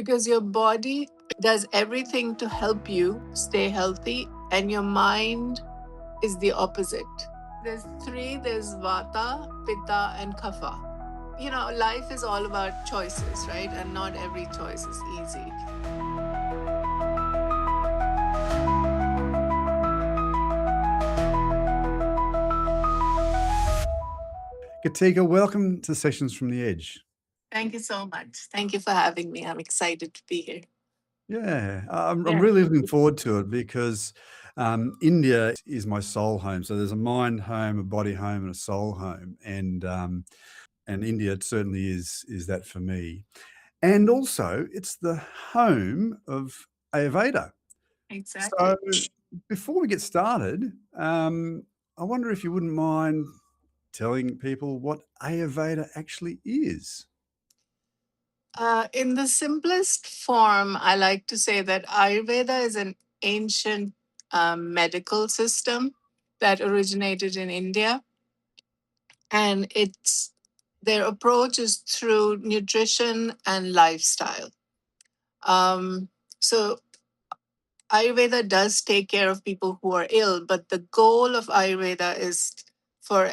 Because your body does everything to help you stay healthy, and your mind is the opposite. There's three: there's Vata, Pitta, and Kapha. Life is all about choices, right? And not every choice is easy. Geetika, welcome to Sessions from the Edge. Thank you so much. Thank you for having me. I'm excited to be here. Yeah, I'm Yeah. really looking forward to it because India is my soul home. So there's a mind home, a body home, and a soul home, and India certainly is that for me. And also, it's the home of Ayurveda. Exactly. So before we get started, I wonder if you wouldn't mind telling people what Ayurveda actually is. In the simplest form, I like to say that Ayurveda is an ancient medical system that originated in India, and their approach is through nutrition and lifestyle. So Ayurveda does take care of people who are ill, but the goal of Ayurveda is for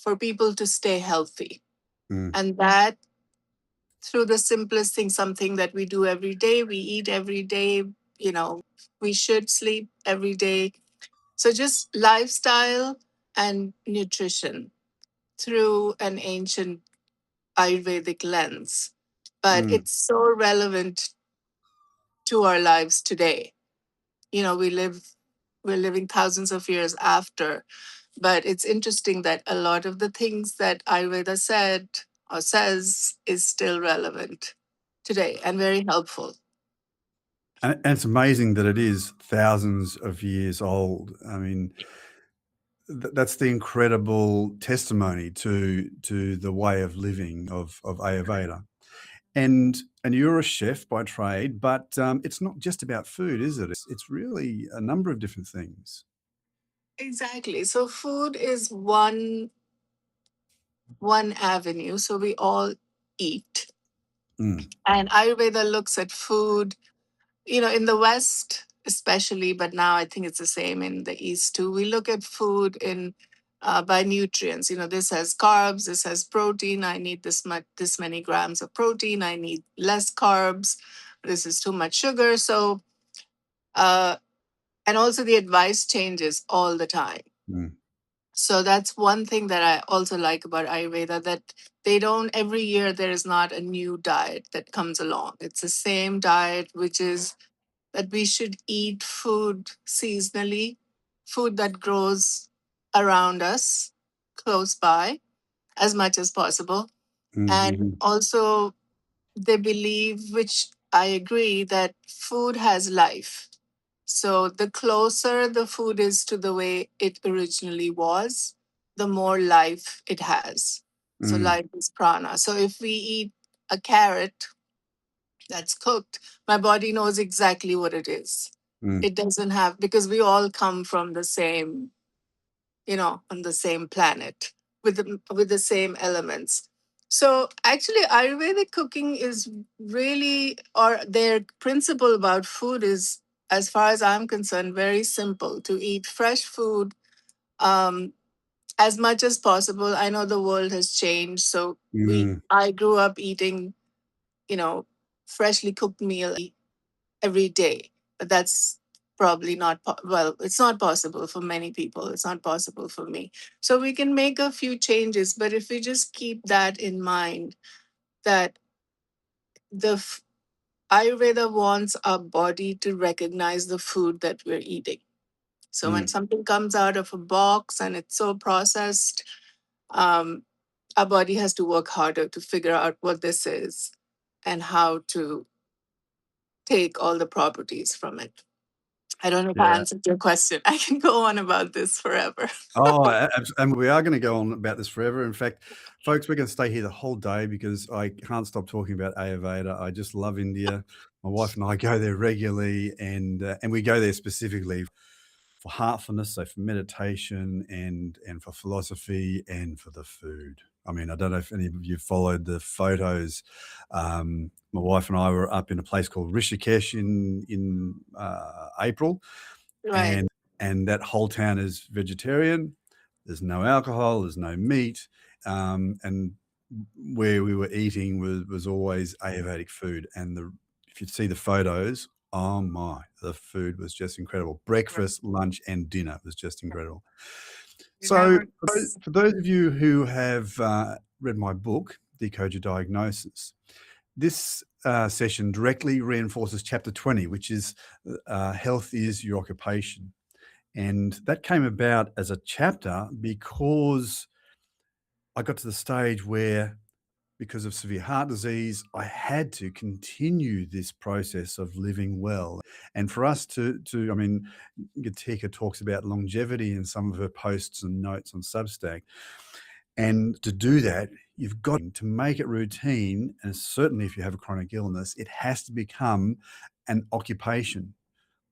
for people to stay healthy, and that through the simplest thing, something that we do every day, we eat every day, we should sleep every day. So just lifestyle and nutrition through an ancient Ayurvedic lens. But Mm. it's so relevant to our lives today. You know, we live we're living thousands of years after. But it's interesting that a lot of the things that Ayurveda said or says is still relevant today and very helpful. And it's amazing that it is thousands of years old. I mean, that's the incredible testimony to the way of living of Ayurveda. And you're a chef by trade, but it's not just about food, is it? It's really a number of different things. Exactly. So food is one avenue. So we all eat. Mm. And Ayurveda looks at food, in the West especially, but now I think it's the same in the East too. We look at food in by nutrients. This has carbs, this has protein. I need this many grams of protein. I need less carbs. This is too much sugar. So, uh, and also the advice changes all the time. Mm. So that's one thing that I also like about Ayurveda, that they don't, every year there is not a new diet that comes along. It's the same diet, which is that we should eat food seasonally, food that grows around us, close by, as much as possible. And Mm-hmm. also, they believe, which I agree, that food has life. So the closer the food is to the way it originally was, the more life it has. So Mm. life is prana. So if we eat a carrot that's cooked, my body knows exactly what it is. Mm. It doesn't have, because we all come from the same, on the same planet with the same elements. So actually, Ayurvedic cooking is really, or their principle about food is, as far as I'm concerned, very simple: to eat fresh food um, as much as possible. I know the world has changed, so Mm. I grew up eating, you know, freshly cooked meal every day. But that's probably not, well, it's not possible for many people. It's not possible for me. So we can make a few changes, but if we just keep that in mind, that the Ayurveda wants our body to recognize the food that we're eating. So when Mm. something comes out of a box and it's so processed, um, our body has to work harder to figure out what this is and how to take all the properties from it. I don't know if I Yeah. answered your question. I can go on about this forever. Oh, and we are going to go on about this forever. In fact, folks, we're going to stay here the whole day because I can't stop talking about Ayurveda. I just love India. My wife and I go there regularly, and we go there specifically for heartfulness, so for meditation and for philosophy and for the food. I mean, I don't know if any of you followed the photos. My wife and I were up in a place called Rishikesh in April, Right. and that whole town is vegetarian. There's no alcohol, there's no meat, and where we were eating was always Ayurvedic food. And if you see the photos, oh my, the food was just incredible. Breakfast, lunch, and dinner was just incredible. So Remember. for those of you who have read my book, Decode Your Diagnosis, this session directly reinforces chapter 20, which is health is your occupation. And that came about as a chapter because I got to the stage where, because of severe heart disease, I had to continue this process of living well. And for us I mean, Geetika talks about longevity in some of her posts and notes on Substack. And to do that, you've got to make it routine. And certainly if you have a chronic illness, it has to become an occupation.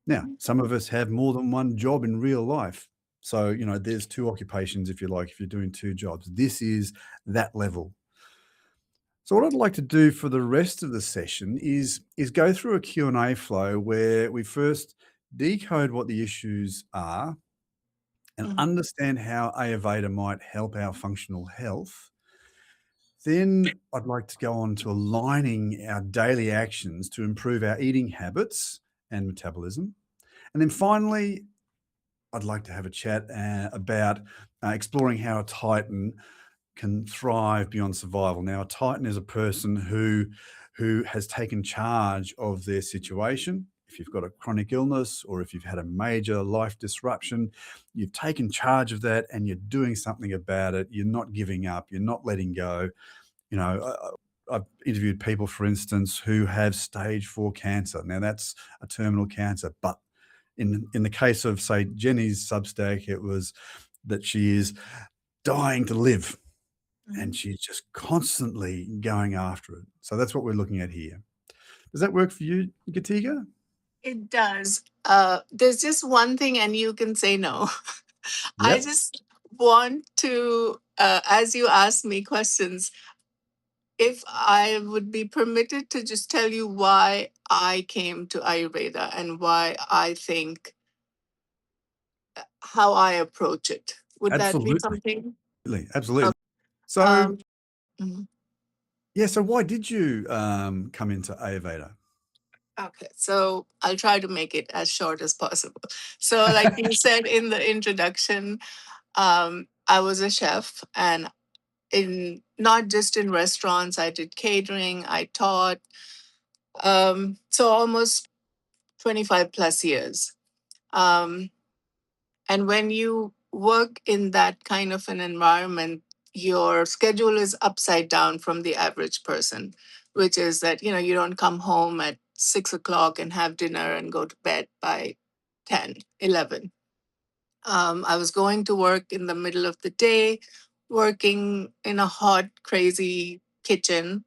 Now, some of us have more than one job in real life. So, there's two occupations, if you like, if you're doing two jobs. This is that level. So what I'd like to do for the rest of the session is go through a Q&A flow where we first decode what the issues are and understand how Ayurveda might help our functional health. Then I'd like to go on to aligning our daily actions to improve our eating habits and metabolism. And then finally, I'd like to have a chat about exploring how a Titan can thrive beyond survival. Now, a Titan is a person who has taken charge of their situation. If you've got a chronic illness or if you've had a major life disruption, you've taken charge of that and you're doing something about it. You're not giving up. You're not letting go. I've interviewed people, for instance, who have stage 4 cancer. Now, that's a terminal cancer, but in the case of, say, Jenny's Substack, it was that she is dying to live. And she's just constantly going after it. So that's what we're looking at here. Does that work for you, Geetika? It does. There's just one thing, and you can say no. I Yep. just want to, as you ask me questions, if I would be permitted to just tell you why I came to Ayurveda and why I think how I approach it. Would that be Absolutely. something? Absolutely. So, Mhm. yeah, so why did you come into Ayurveda? Okay, so I'll try to make it as short as possible. So, like you said in the introduction, I was a chef, and in not just in restaurants, I did catering, I taught. So almost 25 plus years. Um, and when you work in that kind of an environment, your schedule is upside down from the average person, which is that, you don't come home at 6 o'clock and have dinner and go to bed by 10, 11. I was going to work in the middle of the day, working in a hot, crazy kitchen,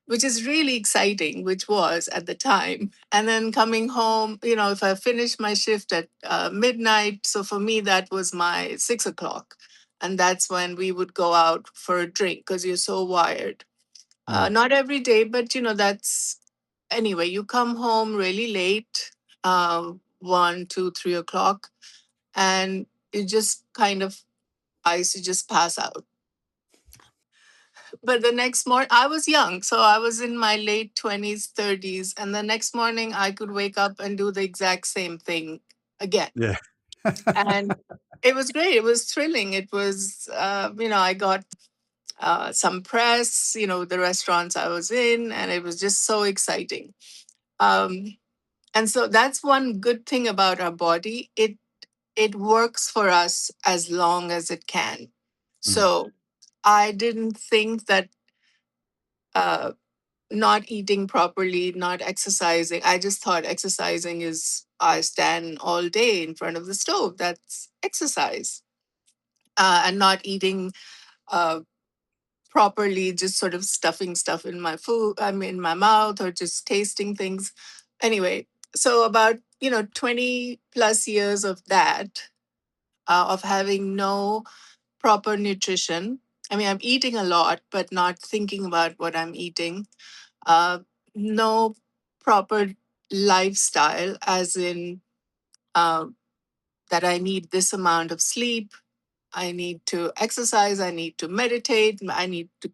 which is really exciting, which was at the time. And then coming home, if I finished my shift at midnight, so for me, that was my 6 o'clock. And that's when we would go out for a drink because you're so wired. Not every day, but that's anyway, you come home really late, 1, 2, 3 o'clock, and you just kind of, I used to just pass out. But the next morning, I was young, so I was in my late 20s, 30s. And the next morning, I could wake up and do the exact same thing again. Yeah. And it was great. It was thrilling. It was, I got some press, the restaurants I was in, and it was just so exciting. And so that's one good thing about our body. It works for us as long as it can. So I didn't think that not eating properly, not exercising. I just thought exercising is I stand all day in front of the stove. That's exercise. And not eating uh, properly, just sort of stuffing stuff in my food, in my mouth, or just tasting things. Anyway, so about 20 plus years of that, of having no proper nutrition I mean, I'm eating a lot, but not thinking about what I'm eating. Uh, no proper lifestyle, as in uh, that I need this amount of sleep, I need to exercise, I need to meditate, I need to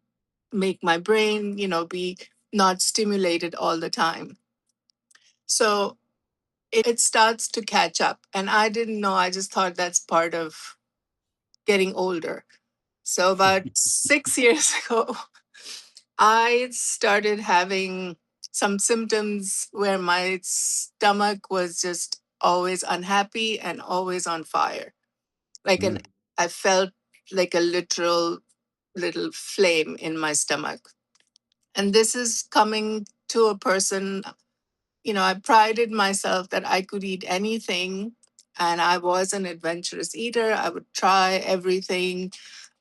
make my brain, be not stimulated all the time. So it starts to catch up. And I didn't know, I just thought that's part of getting older. So about 6 years ago, I started having some symptoms where my stomach was just always unhappy and always on fire. I felt like a literal little flame in my stomach. And this is coming to a person, I prided myself that I could eat anything. And I was an adventurous eater. I would try everything.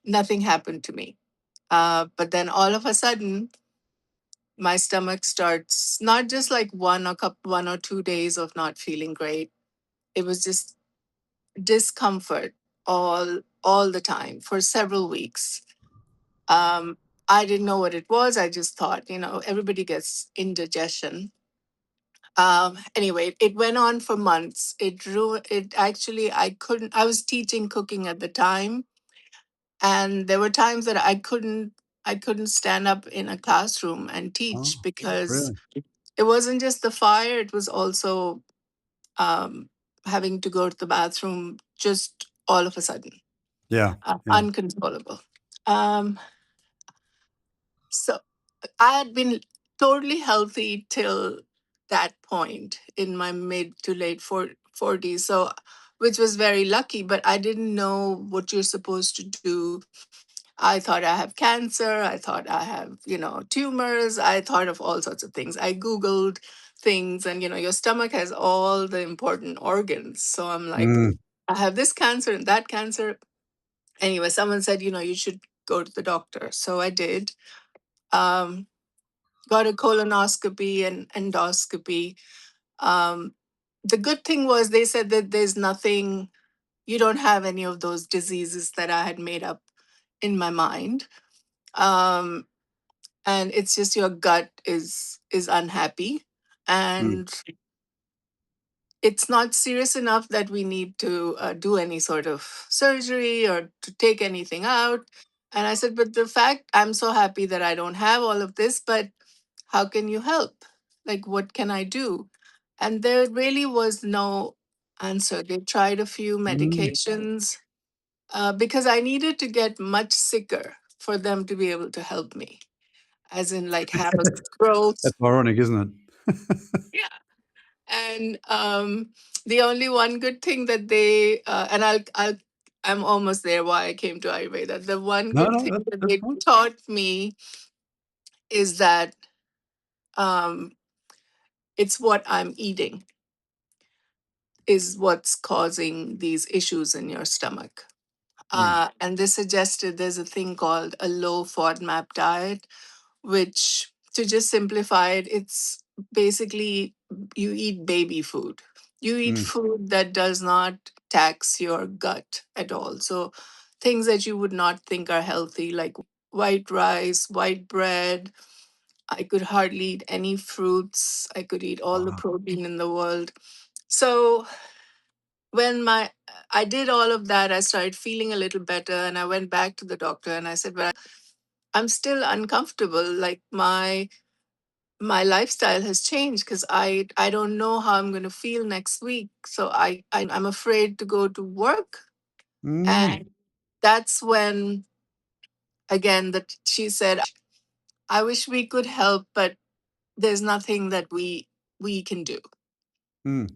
Nothing happened to me. But then all of a sudden, my stomach starts not just like 1 or 2 days of not feeling great. It was just discomfort all the time for several weeks. Um, I didn't know what it was. I just thought, everybody gets indigestion. Anyway, it went on for months. It actually, I couldn't, I was teaching cooking at the time. And there were times that I couldn't stand up in a classroom and Oh, teach because really? it wasn't just the fire, it was also um, having to go to the bathroom just all of a sudden, Yeah, yeah. uncontrollable. Um, so I had been totally healthy till that point in my mid to late 40s. So, which was very lucky, but I didn't know what you're supposed to do. I thought I have cancer. I thought I have, tumors. I thought of all sorts of things. I Googled things, and, your stomach has all the important organs. So I'm like, Mm, I have this cancer and that cancer. Anyway, someone said, you should go to the doctor. So I did. Um, got a colonoscopy and endoscopy. Um, the good thing was they said that there's nothing, you don't have any of those diseases that I had made up in my mind. Um, and it's just your gut is unhappy, mm, and it's not serious enough that we need to do any sort of surgery or to take anything out. And I said, but the fact, I'm so happy that I don't have all of this, but how can you help? Like, what can I do? And there really was no answer. They tried a few mm. medications because I needed to get much sicker for them to be able to help me, as in, like, have a growth. That's ironic, isn't it? Yeah. And the only one good thing that they and I'm almost there. Why I came to Ayurveda. The one No, good no, thing that that's they fine. taught me is that um, it's what I'm eating is what's causing these issues in your stomach. Mm, And they suggested there's a thing called a low FODMAP diet, which, to just simplify it, it's basically you eat baby food. You eat mm. food that does not tax your gut at all. So things that you would not think are healthy, like white rice, white bread. I could hardly eat any fruits. I could eat all the Wow. protein in the world. So when I did all of that, I started feeling a little better, and I went back to the doctor and I said, "But I'm still uncomfortable. Like my lifestyle has changed because I don't know how I'm going to feel next week. So I'm afraid to go to work." Mm, And that's when again that she said, "I wish we could help, but there's nothing that we can do mm,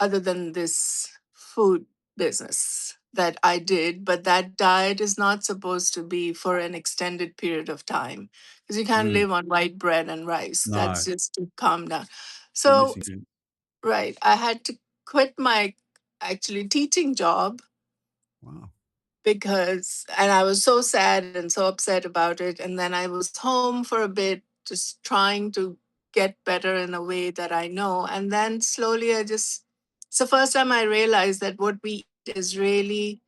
other than this food business that I did. But that diet is not supposed to be for an extended period of time because you can't mm. live on white bread and rice. That's No, just to calm down." you're So, missing it. right, I had to quit my actually teaching job Wow. because, and I was so sad and so upset about it. And then I was home for a bit, just trying to get better in a way that I know. And then slowly it's the first time I realized that what we eat is really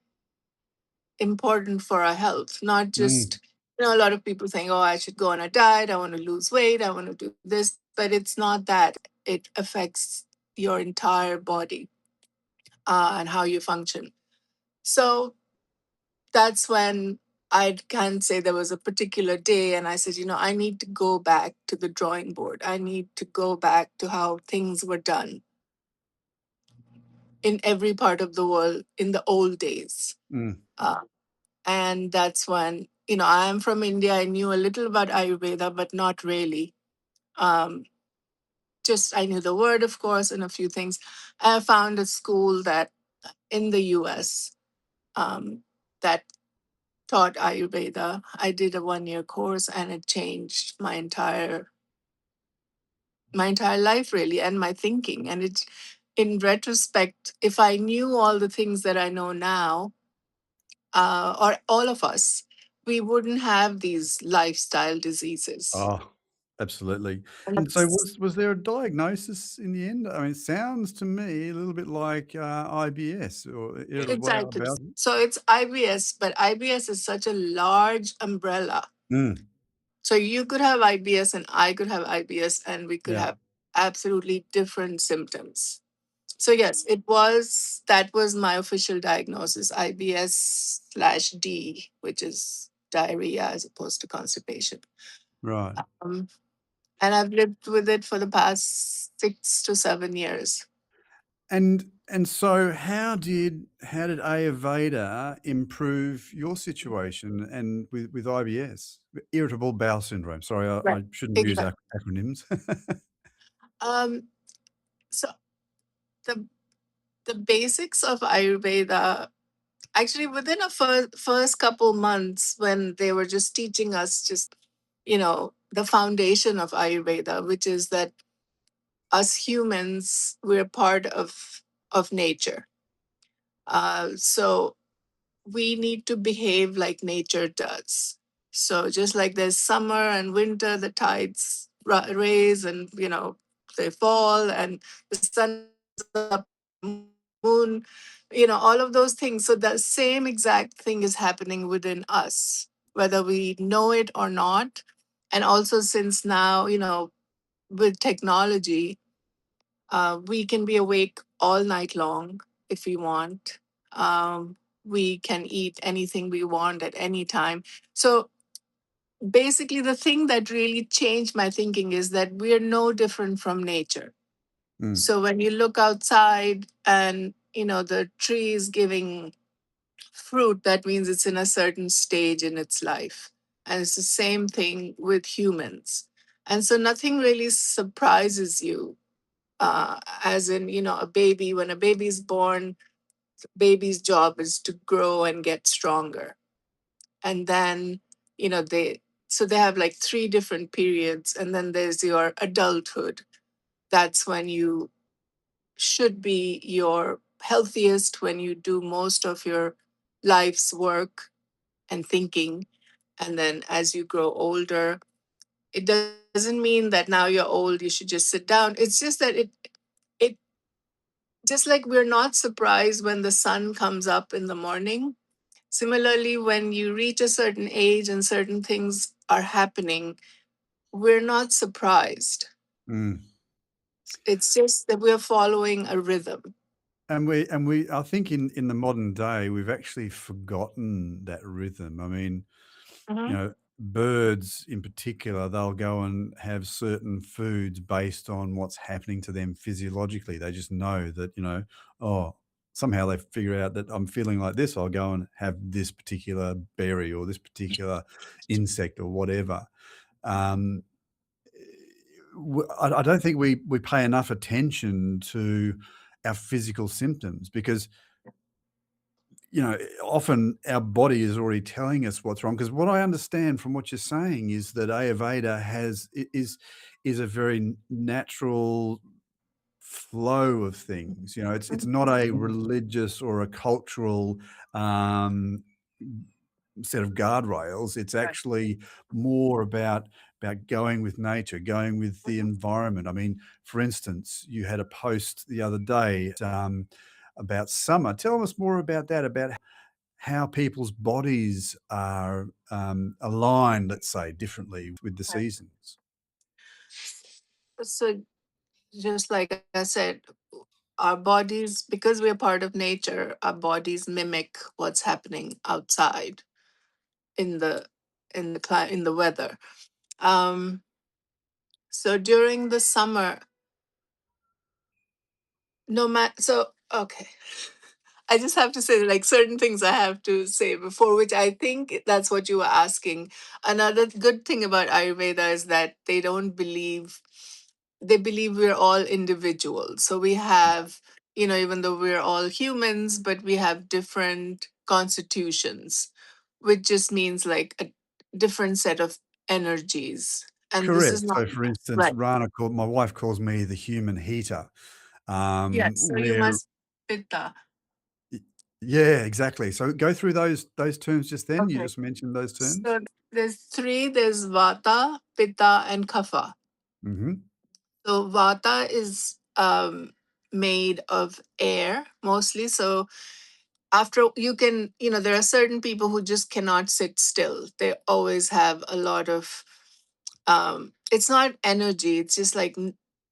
important for our health, not Mm, just A lot of people think, oh, I should go on a diet, I want to lose weight, I want to do this, but it's not that. It affects your entire body and how you function. So that's when I can say there was a particular day, and I said, I need to go back to the drawing board. I need to go back to how things were done in every part of the world in the old days. Mm. Uh, and that's when, I'm from India. I knew a little about Ayurveda, but not really. Um, just I knew the word, of course, and a few things. I found a school that in the US that taught Ayurveda. I did a 1 year course, and it changed my entire life really, and my thinking. And it, in retrospect, if I knew all the things that I know now, or all of us, we wouldn't have these lifestyle diseases. Oh, absolutely. And And so that's was there a diagnosis in the end? I mean, it sounds to me a little bit like, IBS or irritable exactly. bowel. So it's IBS, but IBS is such a large umbrella. Mm, So you could have IBS and I could have IBS, and we could yeah, have absolutely different symptoms. So yes, that was my official diagnosis, IBS/D, which is diarrhea as opposed to constipation. right. Um, and I've lived with it for the past 6 to 7 years. And so how did Ayurveda improve your situation and with IBS? Irritable bowel syndrome. Sorry, Right. I shouldn't use Exactly. acronyms. Um, so the the basics of Ayurveda, actually within a first couple months when they were just teaching us just the foundation of Ayurveda, which is that us humans, we're part of nature. So we need to behave like nature does. So just like there's summer and winter, the tides raise, and they fall, and the sun is up, moon, all of those things. So the same exact thing is happening within us, whether we know it or not. And also, since now, with technology, we can be awake all night long if we want. We can eat anything we want at any time. So basically, the thing that really changed my thinking is that we're no different from nature. Mm, So when you look outside and the tree is giving fruit, that means it's in a certain stage in its life. And it's the same thing with humans. And so nothing really surprises you, as in, a baby. When a baby is born, baby's job is to grow and get stronger. And then, they have like three different periods. And then there's your adulthood. That's when you should be your healthiest, when you do most of your life's work and thinking. And then as you grow older, it doesn't mean that now you're old, you should just sit down. It's just that it just like we're not surprised when the sun comes up in the morning. Similarly, when you reach a certain age and certain things are happening, we're not surprised. mm. It's just that we're following a rhythm. And we I think in the modern day, we've actually forgotten that rhythm. I mean, Mhm. birds in particular, they'll go and have certain foods based on what's happening to them physiologically. They just know that, oh, somehow they figure out that I'm feeling like this, I'll go and have this particular berry or this particular insect or whatever. Um, I don't think we pay enough attention to our physical symptoms because often our body is already telling us what's wrong. Because what I understand from what you're saying is that Ayurveda is a very natural flow of things. It's not a religious or a cultural um, set of guardrails. It's Right. actually more about going with nature, going with the environment. I mean, for instance, you had a post the other day about summer. Tell us more about that. About how people's bodies are aligned, let's say, differently with the Right. seasons. So just like I said, our bodies, because we're part of nature, our bodies mimic what's happening outside in in the weather. Um, so during the summer, no matter okay. I just have to say, like, certain things I have to say before, which I think that's what you were asking. Another good thing about Ayurveda is that they believe we're all individuals. So we have, even though we're all humans, but we have different constitutions, which just means like a different set of energies. And this is Correct. not So, for instance, right. my wife calls me the human heater, Yes. So you where must pitta. y yeah, exactly. So go through those terms just then. You Okay. just mentioned those terms. So there's three. There's vata, pitta, and kapha. Mhm. So vata is made of air mostly. So after there are certain people who just cannot sit still. They always have a lot of it's not energy, it's just like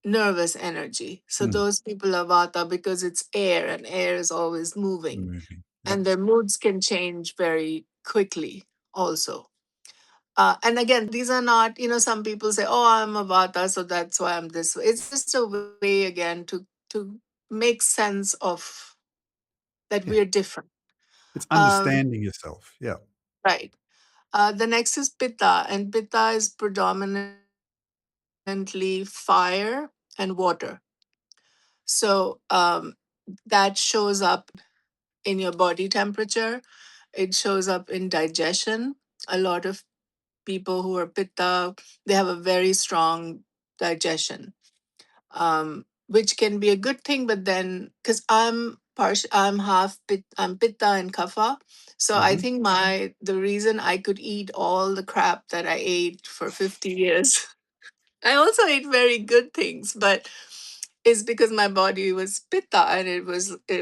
nervous energy. So Mm. those people are vata because it's air, and air is always moving, Moving. Yep. and their moods can change very quickly also. And again, these are not, some people say, oh, I'm a vata, so that's why I'm this way. It's just a way, again, to make sense of that Yeah. we're different. It's Um, understanding yourself. Yeah. right. The next is pitta, and pitta is predominantly fire and water. So that shows up in your body temperature. It shows up in digestion. A lot of people who are pitta, they have a very strong digestion, which can be a good thing. But then, because I'm I'm pitta and kapha, so I Mhm. think the reason I could eat all the crap that I ate for 50 years, I also ate very good things, but is because my body was pitta and it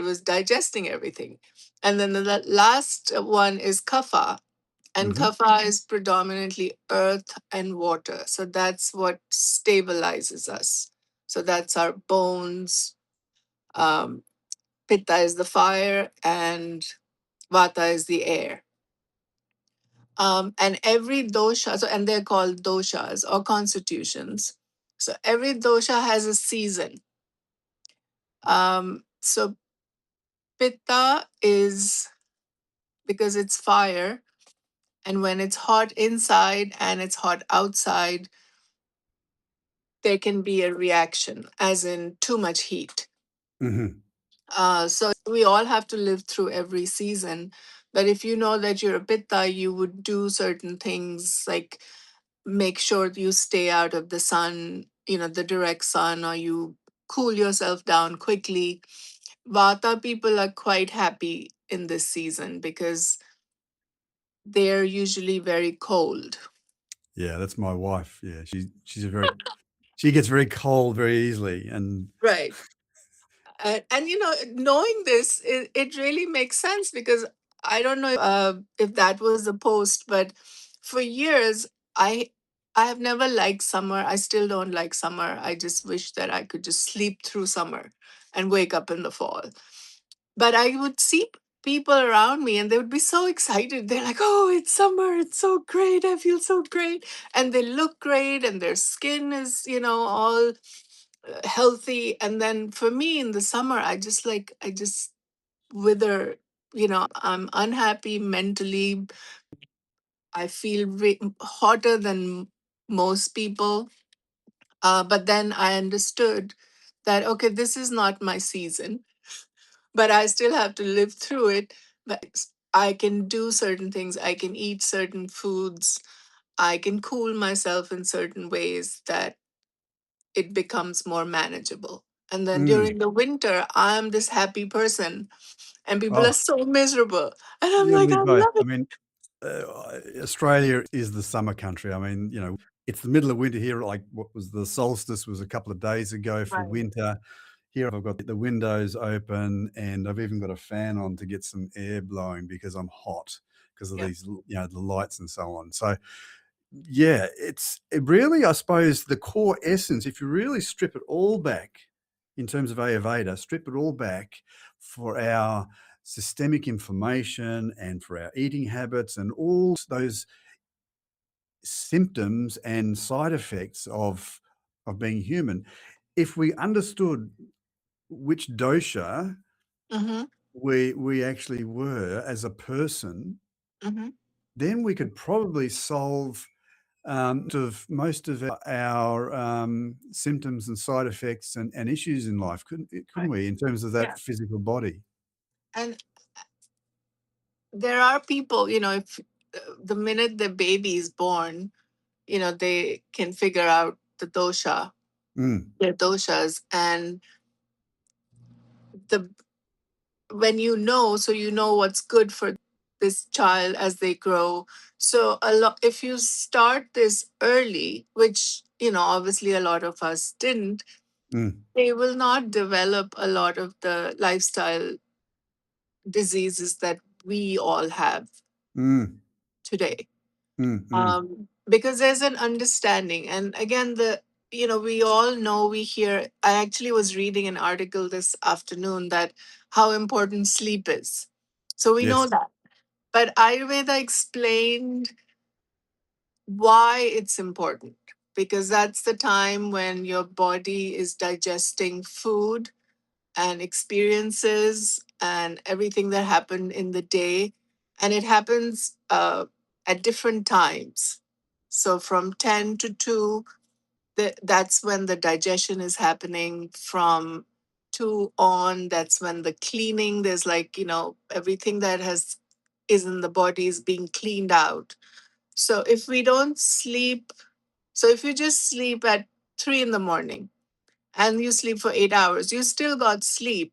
was digesting everything. And then the last one is kapha, and Mhm. kapha is predominantly earth and water. So that's what stabilizes us. So that's our bones. Um, Pitta is the fire, and vata is the air. And every dosha, and they're called doshas or constitutions. So every dosha has a season. So pitta is because it's fire, and when it's hot inside and it's hot outside, there can be a reaction, as in too much heat. Mhm. So we all have to live through every season. But if you know that you're a pitta, you would do certain things like make sure you stay out of the sun, the direct sun, or you cool yourself down quickly. Vata people are quite happy in this season because they're usually very cold. Yeah, that's my wife. Yeah, she gets very cold very easily, and Right. And knowing this, it really makes sense because I don't know if that was the post, but for years I I have never liked summer. I still don't like summer. I just wish that I could just sleep through summer and wake up in the fall. But I would see people around me and they would be so excited. They're like, "Oh, it's summer! It's so great! I feel so great!" And they look great, and their skin is, all healthy. And then for me in the summer, I just wither. I'm unhappy mentally. I feel hotter than most people. But then I understood that, okay, this is not my season, but I still have to live through it. But I can do certain things. I can eat certain foods. I can cool myself in certain ways that it becomes more manageable. And then mm, during the winter, I'm this happy person, and people oh, are so miserable. And I'm you and like, me I both. love I it. mean, Australia is the summer country. I mean, it's the middle of winter here. Like, what was the solstice was a couple of days ago for Right. winter. here I've got the windows open and I've even got a fan on to get some air blowing because I'm hot because of Yeah. these, the lights and so on. So yeah, it really, I suppose, the core essence, if you really strip it all back in terms of Ayurveda, strip it all back for our systemic inflammation and for our eating habits and all those symptoms and side effects of being human. If we understood which dosha Mm-hmm. we actually were as a person, Mm-hmm. then we could probably solve most of our symptoms and side effects and issues in life, couldn't Right. we, in terms of that Yeah. physical body? And there are people, if the minute the baby is born, they can figure out Mm, their doshas, and the when so you know what's good for this child as they grow. So a lot, if you start this early, which obviously a lot of us didn't, mm, they will not develop a lot of the lifestyle diseases that we all have mm, today. mm, mm. Because there's an understanding. And again, we all know, we hear. I actually was reading an article this afternoon that how important sleep is. So we know Yes. that. But Ayurveda explained why it's important, because that's the time when your body is digesting food and experiences and everything that happened in the day. And it happens at different times. So from 10 to 2, that's when the digestion is happening. From 2 on, that's when the cleaning, there's everything that is in the body is being cleaned out. So if we don't sleep, so if you just sleep at 3 in the morning, and you sleep for 8 hours, you still got sleep,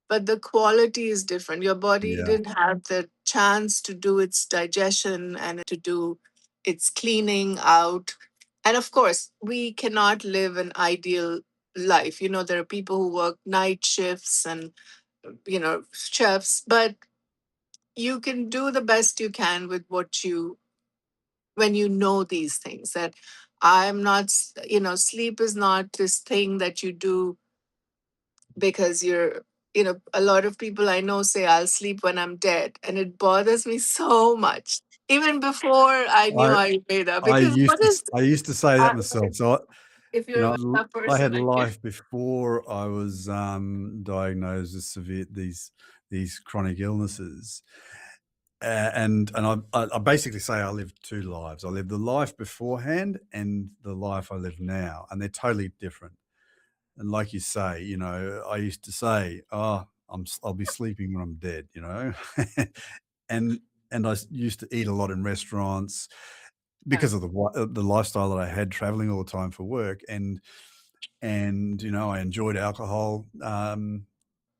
but the quality is different. Your body Yeah. didn't have the chance to do its digestion and to do its cleaning out. And of course, we cannot live an ideal life. There are people who work night shifts and, chefs, but you can do the best you can with when you know these things, that I'm not, sleep is not this thing that you do because a lot of people I know say I'll sleep when I'm dead. And it bothers me so much, even before I knew I Ayurveda, I because used what to is, I used to say that uh, myself. So if you're a tough I person had like you. life before I was diagnosed with severe these chronic illnesses. And I basically say I lived two lives. I lived the life beforehand and the life I live now, and they're totally different. And like you say, I used to say, "Oh, I'll be sleeping when I'm dead," and used to eat a lot in restaurants Yeah. because of the lifestyle that I had, traveling all the time for work, and I enjoyed alcohol.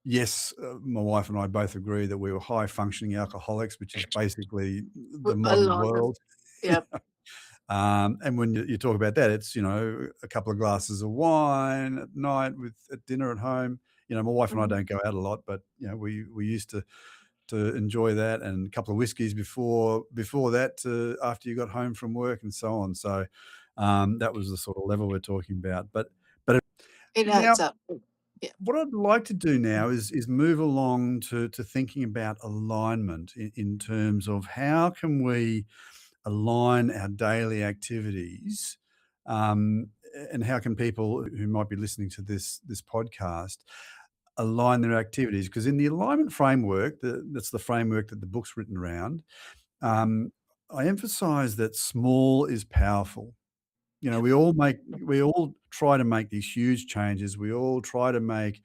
Yes, my wife and I both agree that we were high functioning alcoholics, which is basically the A modern lot of, world. yeah. And when you talk about that, it's, a couple of glasses of wine at night at dinner at home. My wife and I Mhm. don't go out a lot, but, we used to enjoy that, and a couple of whiskeys before that, after you got home from work and so on. So, that was the sort of level we're talking about. But It now adds up. Yeah. what I'd like to do now is move along to thinking about alignment in terms of how can we align our daily activities, um, and how can people who might be listening to this podcast align their activities? Because in the alignment framework, that's the framework that the book's written around. Um, I emphasize that small is powerful. Yeah. We all try to make these huge changes. We all try to make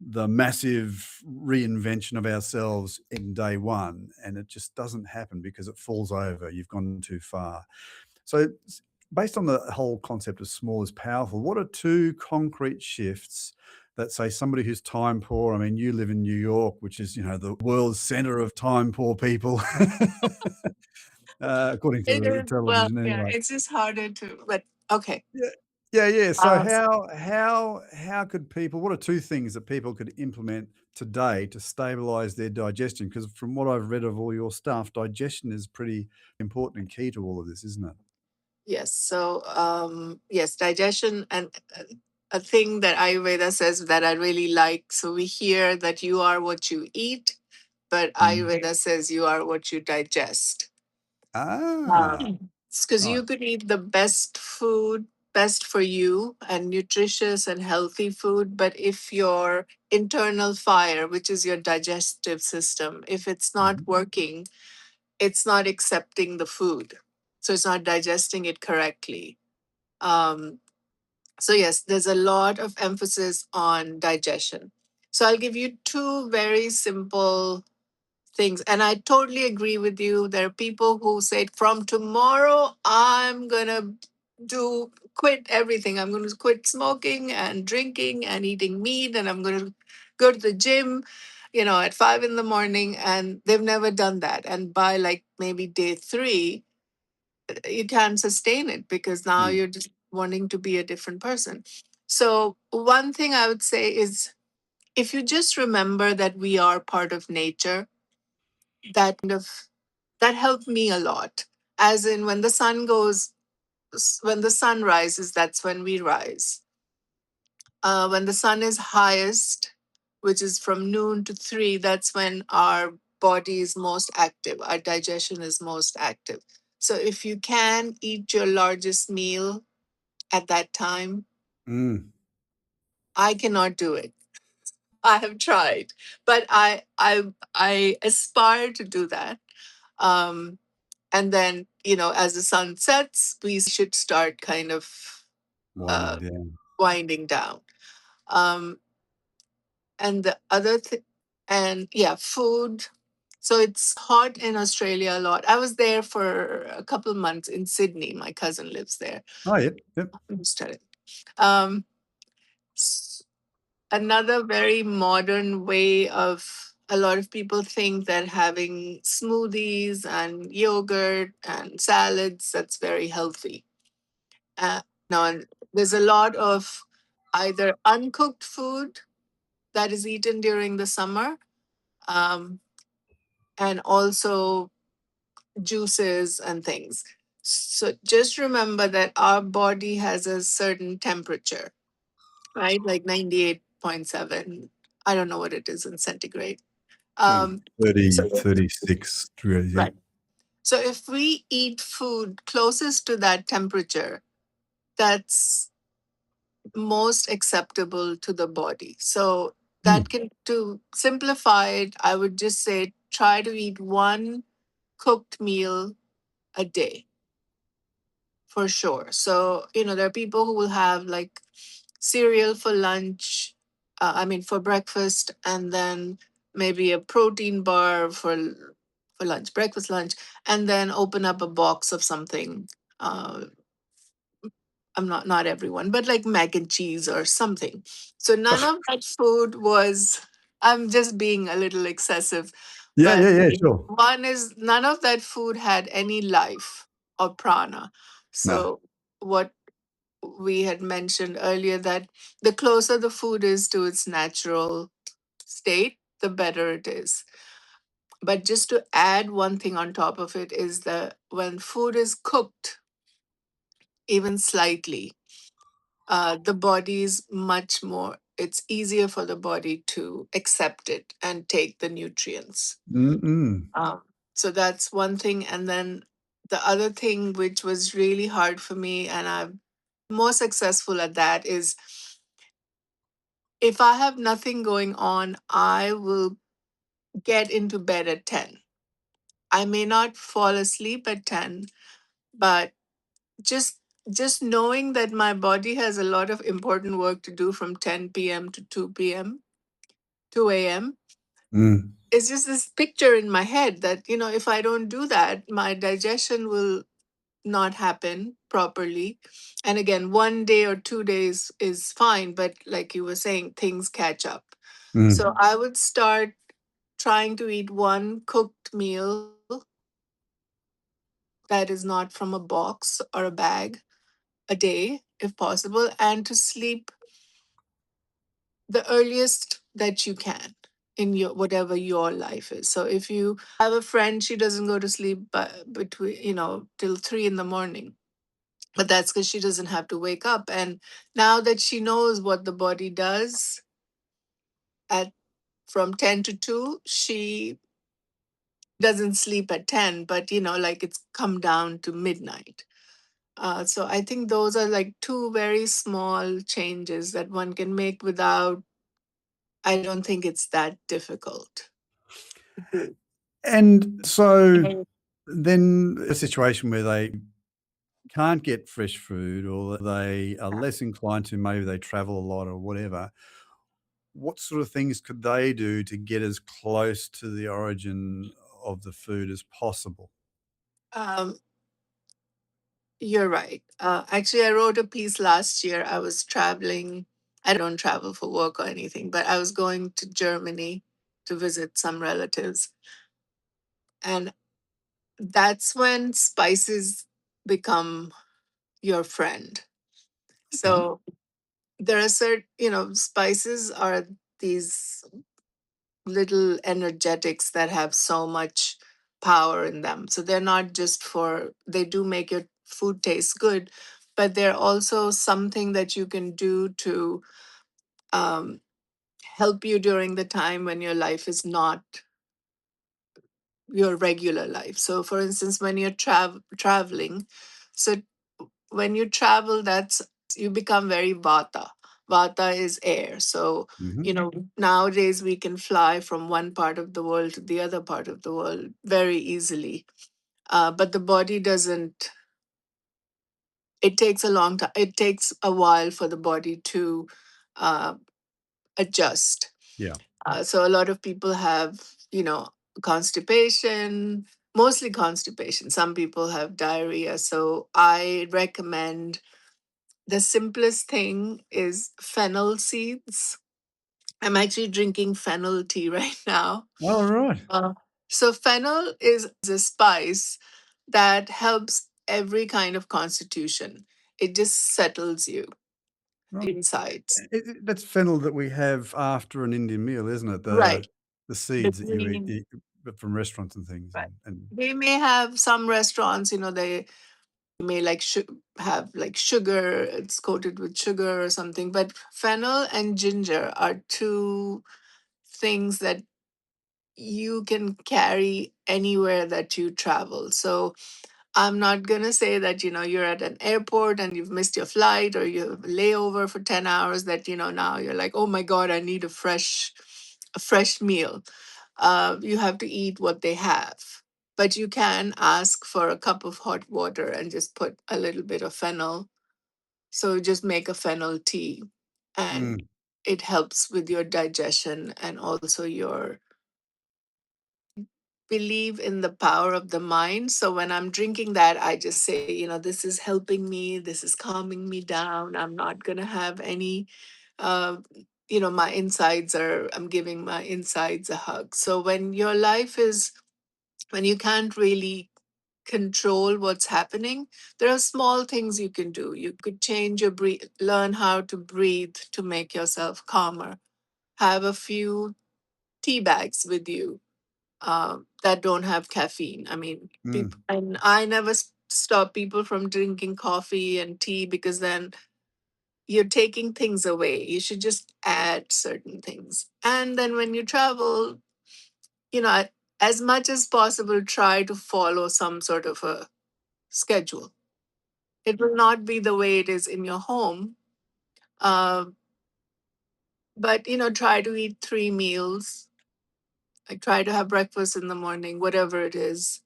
the massive reinvention of ourselves in day one, and it just doesn't happen because it falls over. You've gone too far. So, based on the whole concept of small is powerful, what are two concrete shifts that, say, somebody who's time poor? I mean, you live in New York, which is, the world's center of time poor people, according to It the is, well, television yeah, anyway. it's just harder to, but okay. Yeah. Yeah, yeah. So Uh, how could people, what are two things that people could implement today to stabilize their digestion? Because from what I've read of all your stuff, digestion is pretty important and key to all of this, isn't it? yes. So, yes, digestion and a thing that Ayurveda says that I really like. So we hear that you are what you eat, but Mm. Ayurveda says you are what you digest. Ah, Because right. you could eat the best food, best for you, and nutritious and healthy food. But if your internal fire, which is your digestive system, if it's not Mhm. working, it's not accepting the food. So it's not digesting it correctly. Um, so, yes, there's a lot of emphasis on digestion. So, I'll give you two very simple things. And I totally agree with you. There are people who say, from tomorrow, I'm going to quit everything. I'm going to quit smoking and drinking and eating meat, and I'm going to go to the gym, at 5 in the morning. And they've never done that. And by like maybe day three, you can't sustain it because now Mm. you're just wanting to be a different person. So, one thing I would say is if you just remember that we are part of nature, that that helped me a lot. As in, when the sun rises, that's when we rise. When the sun is highest, which is from noon to 3, that's when our body is most active, our digestion is most active. So if you can eat your largest meal at that time, Mm. I cannot do it. I have tried, but I aspire to do that. Um, and then, as the sun sets, we should start kind of Winding uh, down. winding down. Um, and the other thing, and yeah, food. So it's hot in Australia a lot. I was there for a couple of months in Sydney. My cousin lives there. Oh, yep, yep. I'm just telling. Um, s- Another very modern way of a lot of people think that having smoothies and yogurt and salads, that's very healthy. Uh, no, and there's a lot of either uncooked food that is eaten during the summer, um, and also juices and things. So just remember that our body has a certain temperature, right? Like 98.7. I don't know what it is in centigrade. Mm. Um, 30, so, 36 degrees, yep. right. So if we eat food closest to that temperature, that's most acceptable to the body. So Mm. that can, to simplify it, I would just say try to eat one cooked meal a day for sure. So, there are people who will have like cereal for lunch, for breakfast, and then maybe a protein bar for lunch, breakfast, lunch, and then open up a box of something. Uh, I'm not everyone, but like mac and cheese or something. So none of that food was. I'm just being a little excessive, Yeah, but yeah, yeah, sure. one is none of that food had any life or prana. No. So what we had mentioned earlier that the closer the food is to its natural state, the better it is. But just to add one thing on top of it is that when food is cooked, even slightly, the body is much more, it's easier for the body to accept it and take the nutrients. Mm-mm. So that's one thing. And then the other thing, which was really hard for me, and I'm more successful at that, is if I have nothing going on, I will get into bed at 10. I may not fall asleep at 10, but just just knowing that my body has a lot of important work to do from 10 p.m. to 2 p.m., 2 a.m. Mm. It's just this picture in my head that, if I don't do that, my digestion will not happen properly. And again, 1 day or 2 days is fine, but like you were saying, things catch up. So Mm. I would start trying to eat one cooked meal that is not from a box or a bag a day. if possible, and to sleep the earliest that you can in your whatever your life is. So if you have a friend, she doesn't go to sleep between, till 3 in the morning, but that's because she doesn't have to wake up. And now that she knows what the body does at from 10 to 2, she doesn't sleep at 10, but like it's come down to midnight. So I think those are like two very small changes that one can make without, I don't think it's that difficult to do. And so then a situation where they can't get fresh food or they are less inclined to, maybe they travel a lot or whatever, what sort of things could they do to get as close to the origin of the food as possible? Um, you're right. Actually, I wrote a piece last year. I was traveling. I don't travel for work or anything, but I was going to Germany to visit some relatives. And that's when spices become your friend. Okay. So there are spices are these little energetics that have so much power in them. So they're not just they do make your food taste good, but they're also something that you can do to um, help you during the time when your life is not your regular life. So, for instance, when you're traveling, so when you travel, you become very vata. Vata is air. So, Mhm. nowadays we can fly from one part of the world to the other part of the world very easily. But the body doesn't, it takes a long time, it takes a while for the body to uh, adjust. Yeah. So a lot of people have, constipation, mostly constipation. Some people have diarrhea. So I recommend the simplest thing is fennel seeds. I'm actually drinking fennel tea right now. All right. Uh, so fennel is a spice that helps every kind of constitution. It just settles you Right. insides. That's fennel that we have after an Indian meal, isn't it? Right. The seeds that you Between eat but from restaurants and things, Right. and They may have some restaurants, they may like have like sugar, it's coated with sugar or something. But fennel and ginger are two things that you can carry anywhere that you travel. So I'm not going to say that, you're at an airport and you've missed your flight or you have a layover for 10 hours that, now you're like, oh my God, I need a fresh meal. You have to eat what they have. But you can ask for a cup of hot water and just put a little bit of fennel. So just make a fennel tea, and mm, it helps with your digestion and also your believe in the power of the mind. So when I'm drinking that, I just say, this is helping me, this is calming me down. I'm not going to have any, uh, I'm giving my insides a hug. So when you can't really control what's happening, there are small things you can do. You could change your breathe, learn how to breathe to make yourself calmer. Have a few tea bags with you that don't have caffeine. I mean, mm, and I never stop people from drinking coffee and tea because then you're taking things away. You should just add certain things. And then when you travel, as much as possible, try to follow some sort of a schedule. It will not be the way it is in your home, uh, but try to eat 3 meals. Like try to have breakfast in the morning, whatever it is.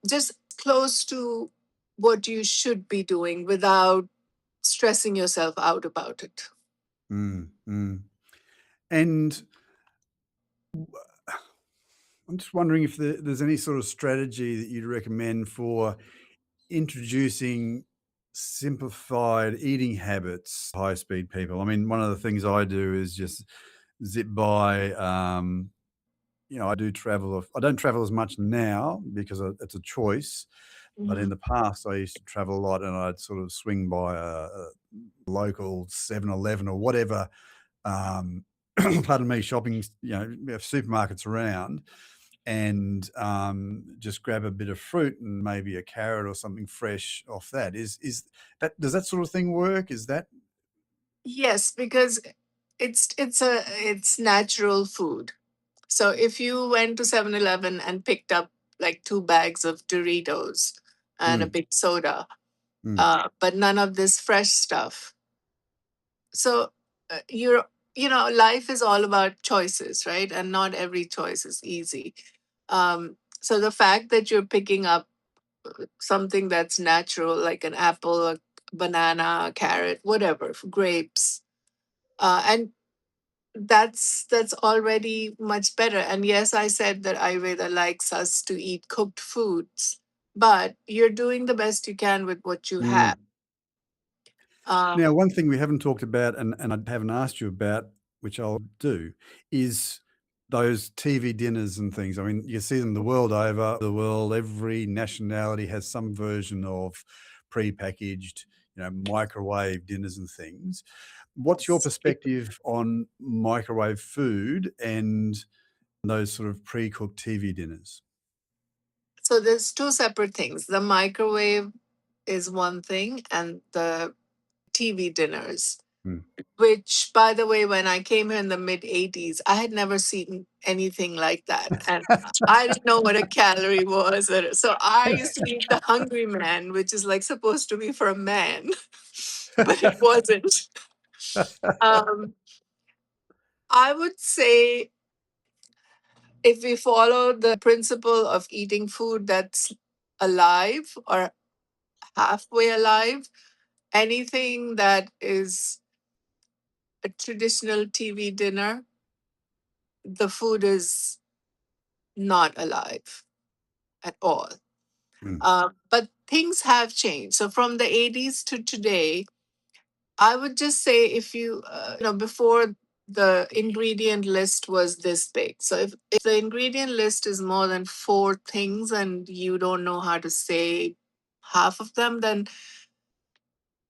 Just close to what you should be doing without stressing yourself out about it. mm, mm. And I'm just wondering if there's any sort of strategy that you'd recommend for introducing simplified eating habits, high speed people. I mean, one of the things I do is just zip by. I do travel. I don't travel as much now because it's a choice, But in Mhm. the past, I used to travel a lot, and I'd sort of swing by a local 7-Eleven or whatever, pardon me, shopping, we have supermarkets around, and just grab a bit of fruit and maybe a carrot or something fresh off that. Is that, does that sort of thing work? Is that Yes, because it's natural food. So if you went to 7-Eleven and picked up like 2 bags of Doritos and a mm, big soda, mm, but none of this fresh stuff. So life is all about choices, right? And not every choice is easy. So the fact that you're picking up something that's natural, like an apple, a banana, a carrot, whatever, grapes, and that's already much better. And yes, I said that Ayurveda likes us to eat cooked foods, but you're doing the best you can with what you have. mm. Now, Um, one thing we haven't talked about, and I haven't asked you about, which I'll do, is those TV dinners and things. I mean, you see them the world over. The world, every nationality has some version of prepackaged, microwave dinners and things. What's your perspective on microwave food and those sort of pre-cooked TV dinners? so there's two separate things. The microwave is one thing, and the TV dinners, Mm. which, by the way, when I came here in the mid 80s, I had never seen anything like that. And I didn't know what a calorie was. So I used to eat the Hungry Man, which is like supposed to be for a man, but it wasn't. Um, I would say if we follow the principle of eating food that's alive or halfway alive, anything that is a traditional TV dinner, the food is not alive at all. Mm. But things have changed. So from the 80s to today, I would just say if before the ingredient list was this big. So if the ingredient list is more than 4 things and you don't know how to say half of them, then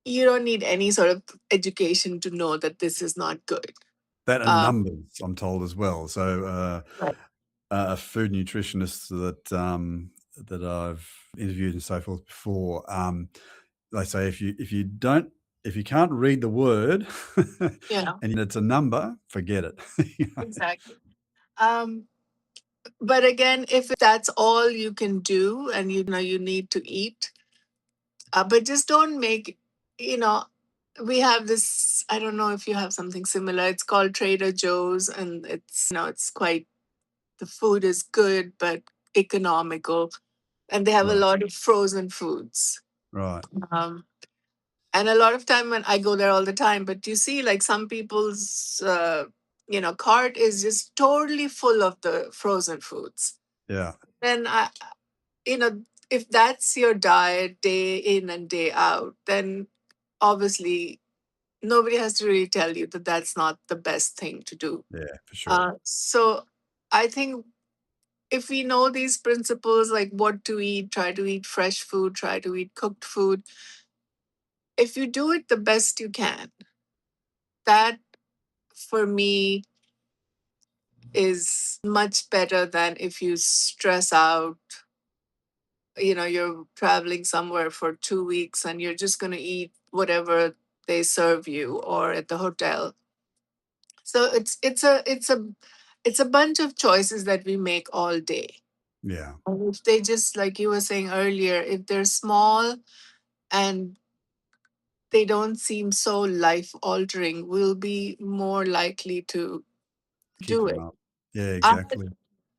you don't need any sort of education to know that this is not good. That and Uh, numbers, I'm told as well. So, right. a food nutritionist that I've interviewed and so forth before, they say if you can't read the word Yeah, and it's a number, forget it. exactly. Um, but again, if that's all you can do and you know you need to eat, but just don't make, you know, we have this, I don't know if you have something similar. It's called Trader Joe's, and it's quite, the food is good, but economical. And they have a Right, lot of frozen foods. right. Um, and a lot of time when I go there all the time, but you see, like some people's, cart is just totally full of the frozen foods. Yeah, Then you know, if that's your diet day in and day out, then obviously nobody has to really tell you that that's not the best thing to do. yeah, for sure. So I think if we know these principles, like what to eat, try to eat fresh food, try to eat cooked food, if you do it the best you can, that for me is much better than if you stress out. You're traveling somewhere for 2 weeks and you're just going to eat whatever they serve you or at the hotel. So it's a bunch of choices that we make all day. Yeah, And if they just, like you were saying earlier, if they're small and they don't seem so life altering, we'll be more likely to keep do them it. up. Yeah, I had, exactly.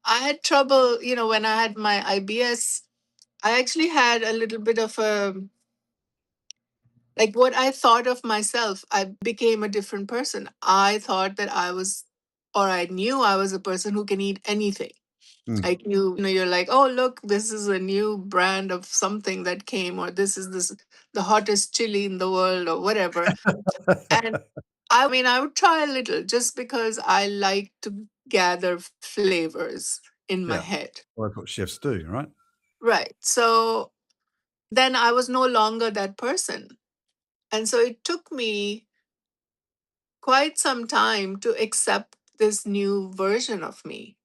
I had trouble, when I had my IBS. I actually had a little bit of a, like, what I thought of myself, I became a different person. I thought that I knew I was a person who can eat anything. Mm. Like you're like, oh look, this is a new brand of something that came, or this the hottest chili in the world, or whatever. And I mean, I would try a little just because I like to gather flavors in my Yeah. head. Well, that's what chefs do, right? Right. So then I was no longer that person. And so it took me quite some time to accept this new version of me.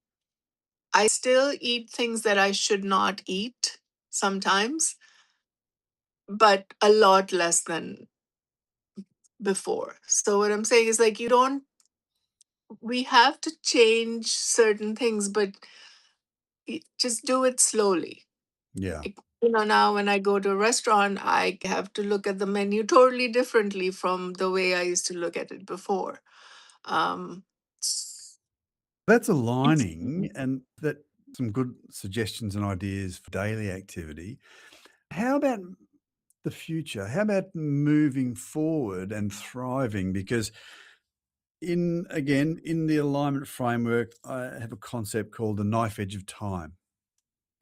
I still eat things that I should not eat sometimes, but a lot less than before. So what I'm saying is like, we have to change certain things, but just do it slowly. Yeah. Like, now when I go to a restaurant, I have to look at the menu totally differently from the way I used to look at it before. Um, s- That's it's, aligning, and that some good suggestions and ideas for daily activity. How about the future? How about moving forward and thriving? Because in the alignment framework, I have a concept called the knife edge of time.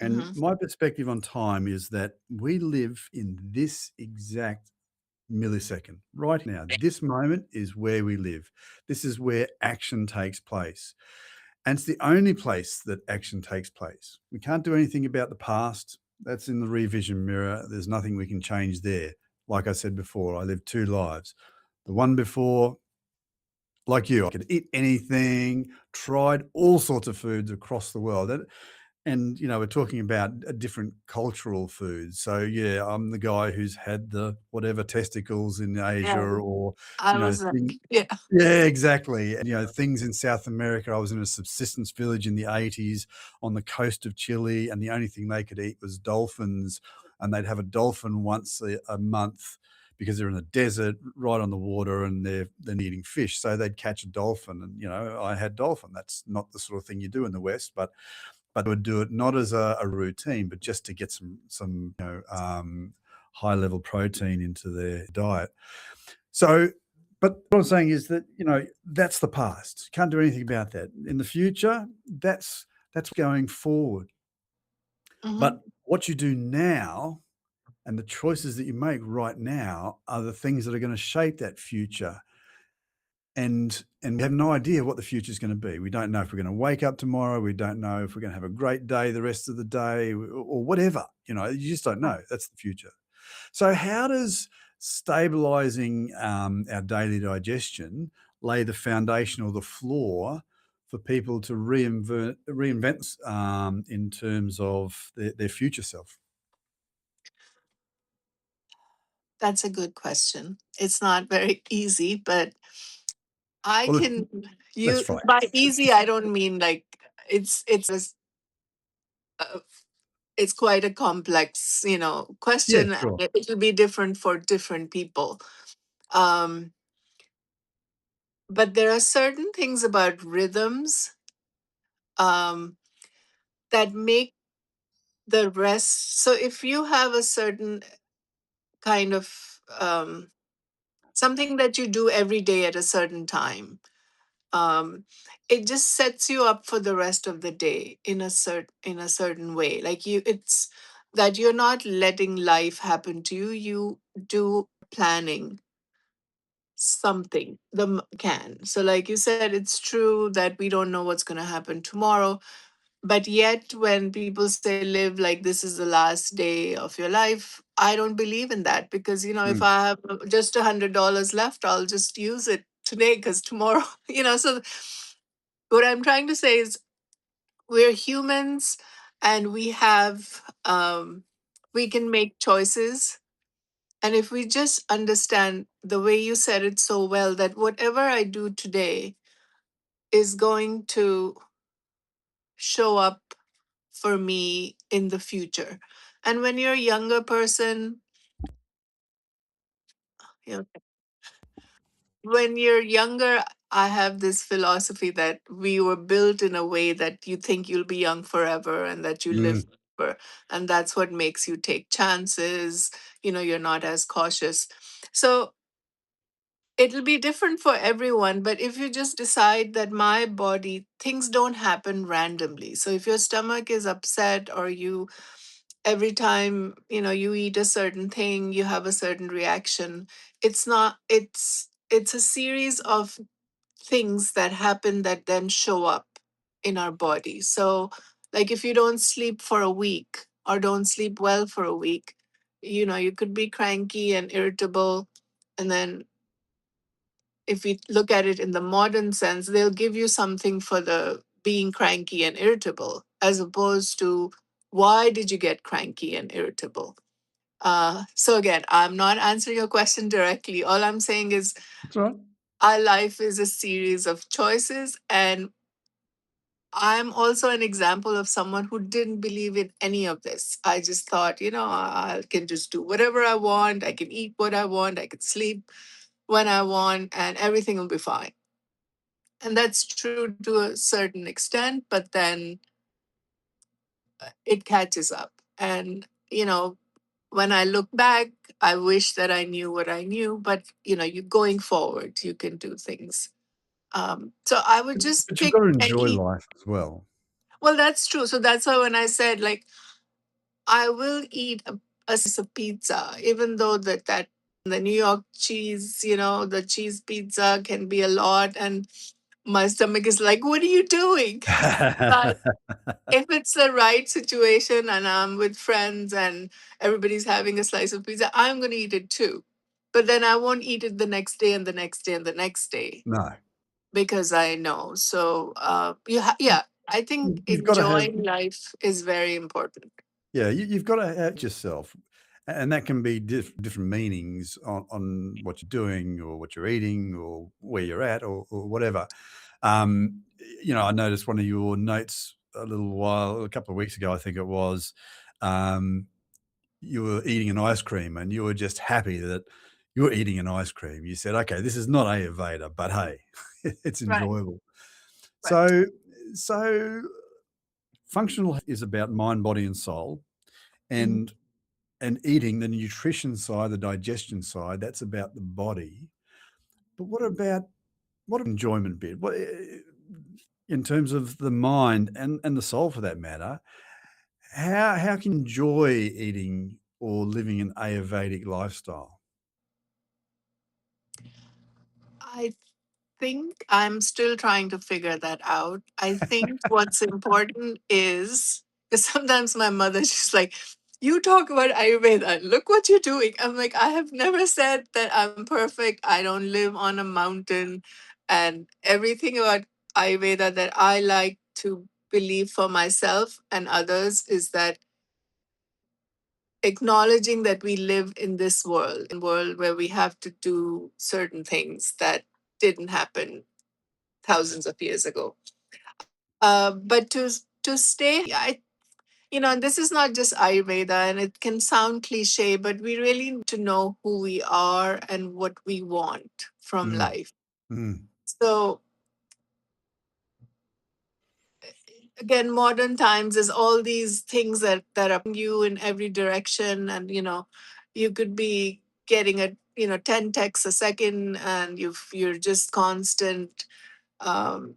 And Mhm. my perspective on time is that we live in this exact millisecond. Right now, this moment is where we live. This is where action takes place. And it's the only place that action takes place. We can't do anything about the past. That's in the revision mirror. There's nothing we can change there. Like I said before, I lived two lives. The one before, like you, I could eat anything, tried all sorts of foods across the world. And we're talking about different cultural foods. So yeah, I'm the guy who's had the whatever testicles in Asia, Yeah, or I you know, was like, thing, yeah, yeah, exactly. And things in South America. I was in a subsistence village in the 80s on the coast of Chile, and the only thing they could eat was dolphins, and they'd have a dolphin once a month because they're in a desert right on the water, and they're eating fish. So they'd catch a dolphin, and I had dolphin. That's not the sort of thing you do in the West, but they would do it not as a routine, but just to get some high level protein into their diet. So, but what I'm saying is that that's the past. Can't do anything about that. In the future, that's going forward. hmm But what you do now and the choices that you make right now are the things that are going to shape that future. And we have no idea what the future is going to be. We don't know if we're going to wake up tomorrow. We don't know if we're going to have a great day the rest of the day, or whatever. You just don't know. That's the future. So how does stabilizing our daily digestion lay the foundation or the floor for people to reinvent in terms of their future self? that's a good question. It's not very easy, but I Well, can let's you try. by easy I don't mean like uh, it's quite a complex, Yeah, question, and sure. it'll be different for different people. Um, but there are certain things about rhythms um, that make the rest. So if you have a certain kind of something that you do every day at a certain time, um, it just sets you up for the rest of the day in a certain way. Like it's that you're not letting life happen to you. You do planning something can. So like you said, it's true that we don't know what's going to happen tomorrow, but yet when people say live like this is the last day of your life, I don't believe in that, because if Mm, I have just $100 left, I'll just use it today because tomorrow so what I'm trying to say is we're humans, and we can make choices. And if we just understand the way you said it so well, that whatever I do today is going to show up for me in the future. And when you're a younger person, you know, when you're younger, I have this philosophy that we were built in a way that you think you'll be young forever and that you live mm, forever. And that's what makes you take chances. You're not as cautious. So it'll be different for everyone, but if you just decide that my body, things don't happen randomly. So if your stomach is upset, or every time you eat a certain thing, you have a certain reaction. It's a series of things that happen that then show up in our body. So like if you don't sleep for a week or don't sleep well for a week, You could be cranky and irritable, and then if we look at it in the modern sense, they'll give you something for the being cranky and irritable, as opposed to why did you get cranky and irritable. So again, I'm not answering your question directly. All I'm saying is That's right. our life is a series of choices, and I'm also an example of someone who didn't believe in any of this. I just thought, I can just do whatever I want. I can eat what I want. I can sleep when I want, and everything will be fine. And that's true to a certain extent, but then it catches up. And, when I look back, I wish that I knew what I knew, but, you going forward, you can do things. So I would just But you've pick got to enjoy any. life as well. Well, that's true. So that's why when I said, like, I will eat a slice of pizza, even though that the New York cheese, the cheese pizza can be a lot, and my stomach is like, "What are you doing?" But if it's the right situation and I'm with friends and everybody's having a slice of pizza, I'm going to eat it too. But then I won't eat it the next day and the next day and the next day No. because I know. So, yeah, I think You've got to have, enjoying life is very important. yeah, you've got to have yourself, and that can be different meanings on what you're doing or what you're eating or where you're at or whatever. I noticed one of your notes a couple of weeks ago, I think it was, um, you were eating an ice cream and you were just happy that you were eating an ice cream. You said, "Okay, this is not Ayurveda, but hey, it's Right, enjoyable." right. So functional health is about mind, body, and soul, Mhm. and eating, the nutrition side, the digestion side, that's about the body. But what enjoyment bit? What in terms of the mind and the soul for that matter, how can you enjoy eating or living an Ayurvedic lifestyle? I think I'm still trying to figure that out. I think what's important is because sometimes my mother, she's like, "You talk about Ayurveda, look what you're doing." I'm like, I have never said that I'm perfect. I don't live on a mountain. And everything about Ayurveda that I like to believe for myself and others is that acknowledging that we live in this world where we have to do certain things that didn't happen thousands of years ago. But to stay, and this is not just Ayurveda, and it can sound cliche, but we really need to know who we are and what we want from Mm, life. mm, So again, modern times is all these things that are you in every direction, and you could be getting 10 texts a second, and you're just constant. Um,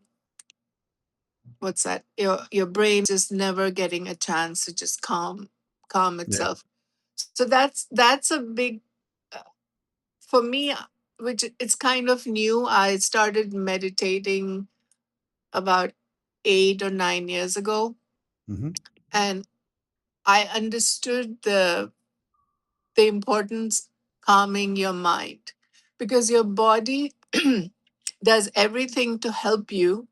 what's that? Your brain just never getting a chance to just calm yeah. itself. So that's a big for me, which it's kind of new. I started meditating about 8 or 9 years ago, Mhm. and I understood the importance calming your mind, because your body does everything to help you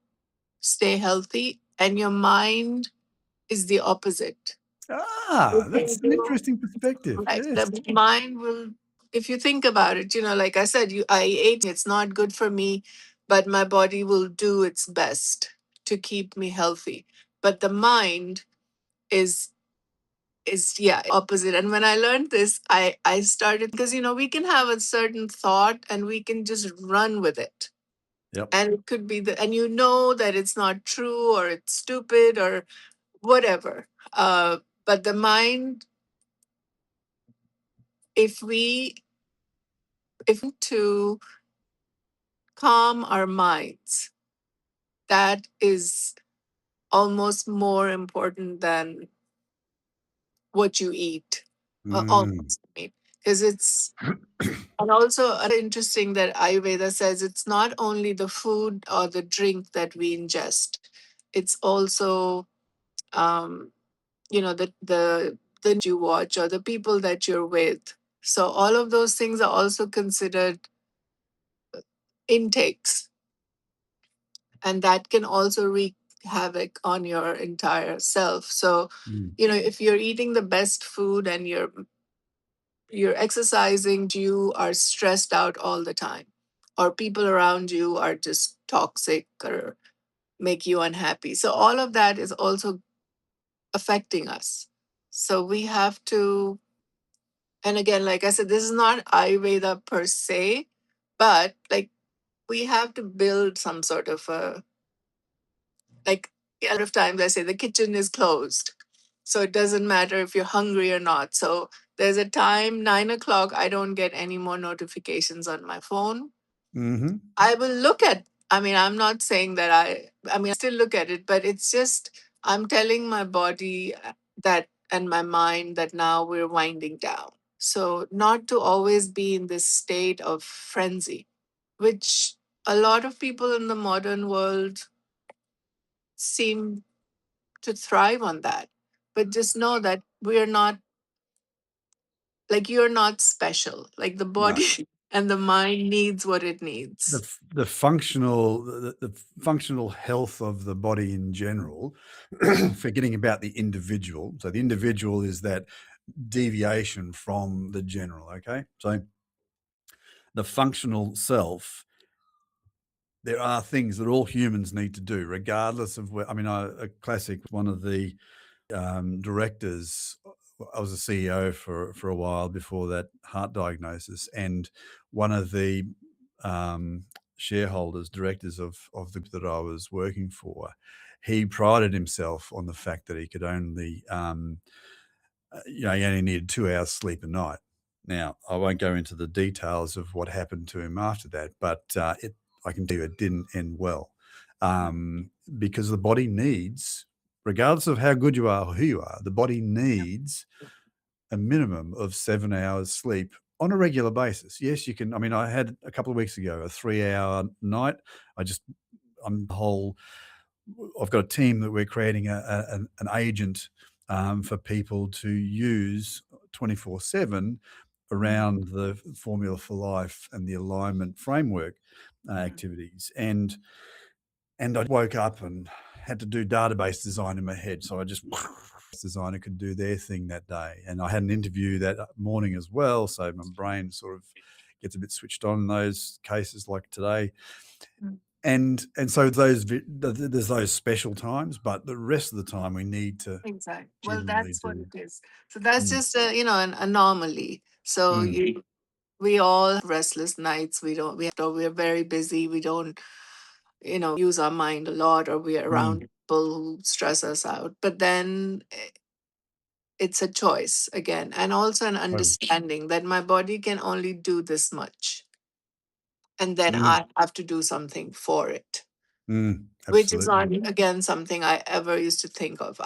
stay healthy, and your mind is the opposite. Ah, It will that's an do. interesting perspective. Right. Yes. The mind will, if you think about it, like I said, I ate, it's not good for me, but my body will do its best to keep me healthy. But the mind is yeah, opposite. And when I learned this, I started, because we can have a certain thought and we can just run with it. Yep. And it could be and that it's not true or it's stupid or whatever. But the mind, if we to calm our minds, that is almost more important than what you eat. Mm. Almost, because it's, and also interesting that Ayurveda says it's not only the food or the drink that we ingest, it's also, the the you watch or the people that you're with. So all of those things are also considered intakes, and that can also wreak havoc on your entire self. So, if you're eating the best food and you're exercising, but you are stressed out all the time, or people around you are just toxic or make you unhappy. So all of that is also affecting us. So we have to, and again, like I said, this is not Ayurveda per se, but like we have to build some sort of a, like a lot of times I say the kitchen is closed. So it doesn't matter if you're hungry or not. So there's a time, 9 o'clock, I don't get any more notifications on my phone. Mm-hmm. I will look at, I mean, I'm not saying that I mean, I still look at it, but it's just, I'm telling my body that, and my mind, that now we're winding down. So not to always be in this state of frenzy, which a lot of people in the modern world seem to thrive on that. But just know that we're not, like, you're not special. Like the No. body and the mind needs what it The needs. f the functional the functional health of the body in general, forgetting about the individual. So the individual is that deviation from the general, okay? So the functional self, there are things that all humans need to do regardless of where, I mean, a classic one of the directors. I was a CEO for a while before that heart diagnosis, and one of the um, shareholders, directors of the group that I was working for, he prided himself on the fact that he could only, he only needed 2 hours sleep a night. Now, I won't go into the details of what happened to him after that, but I can tell you it didn't end well, because the body needs, regardless of how good you are or who you are, the body needs a minimum of 7 hours sleep on a regular basis. Yes, you can. I mean, I had a couple of weeks ago a 3 hour night. I just, I'm whole. I've got a team that we're creating an agent for people to use 24/7 around the Formula for Life and the alignment framework activities. And I woke up and had to do database design in my head. So I just designer could do their thing that day. And I had an interview that morning as well. So my brain sort of gets a bit switched on in those cases like today. Mm. And so there's those special times, but the rest of the time we need to Exactly. Well, generally that's what do. it is. So that's Mm, just an anomaly. So mm, we all have restless nights. We don't. Or we're very busy. We don't. Use our mind a lot, or we're mm. around people who stress us out. But then it's a choice again, and also an Totally. understanding that my body can only do this much, and then Mm, I have to do something for it, which is absolutely. not again something I ever used to think of.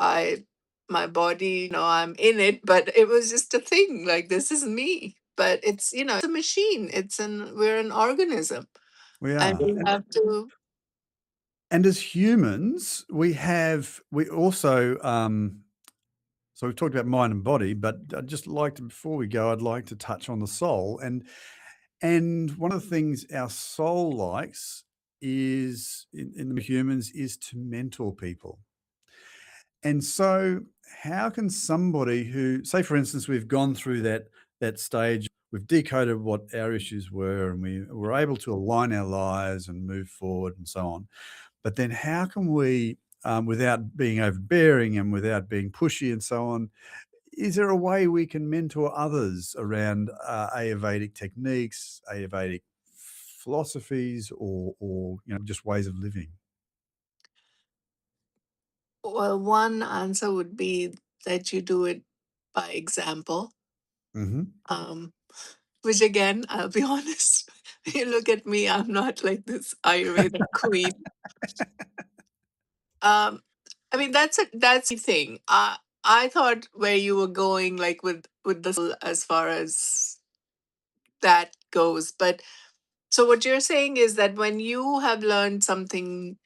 My body, I'm in it, but it was just a thing. Like this is me, but it's a machine. We're an organism, We and are. we have to. And as humans, we also, so we've talked about mind and body, but I'd just like to, before we go, I'd like to touch on the soul. And one of the things our soul likes is in the humans is to mentor people. And so how can somebody who, say for instance, we've gone through that stage, we've decoded what our issues were and we were able to align our lives and move forward and so on. But then how can we, without being overbearing and without being pushy and so on, is there a way we can mentor others around Ayurvedic techniques, Ayurvedic philosophies, or just ways of living? Well, one answer would be that you do it by example. Hmm. Um, which again, I'll be honest, you look at me, I'm not like this Ayurveda queen. Um, I mean, that's the thing. I thought where you were going, like with the soul as far as that goes. But so what you're saying is that when you have learned something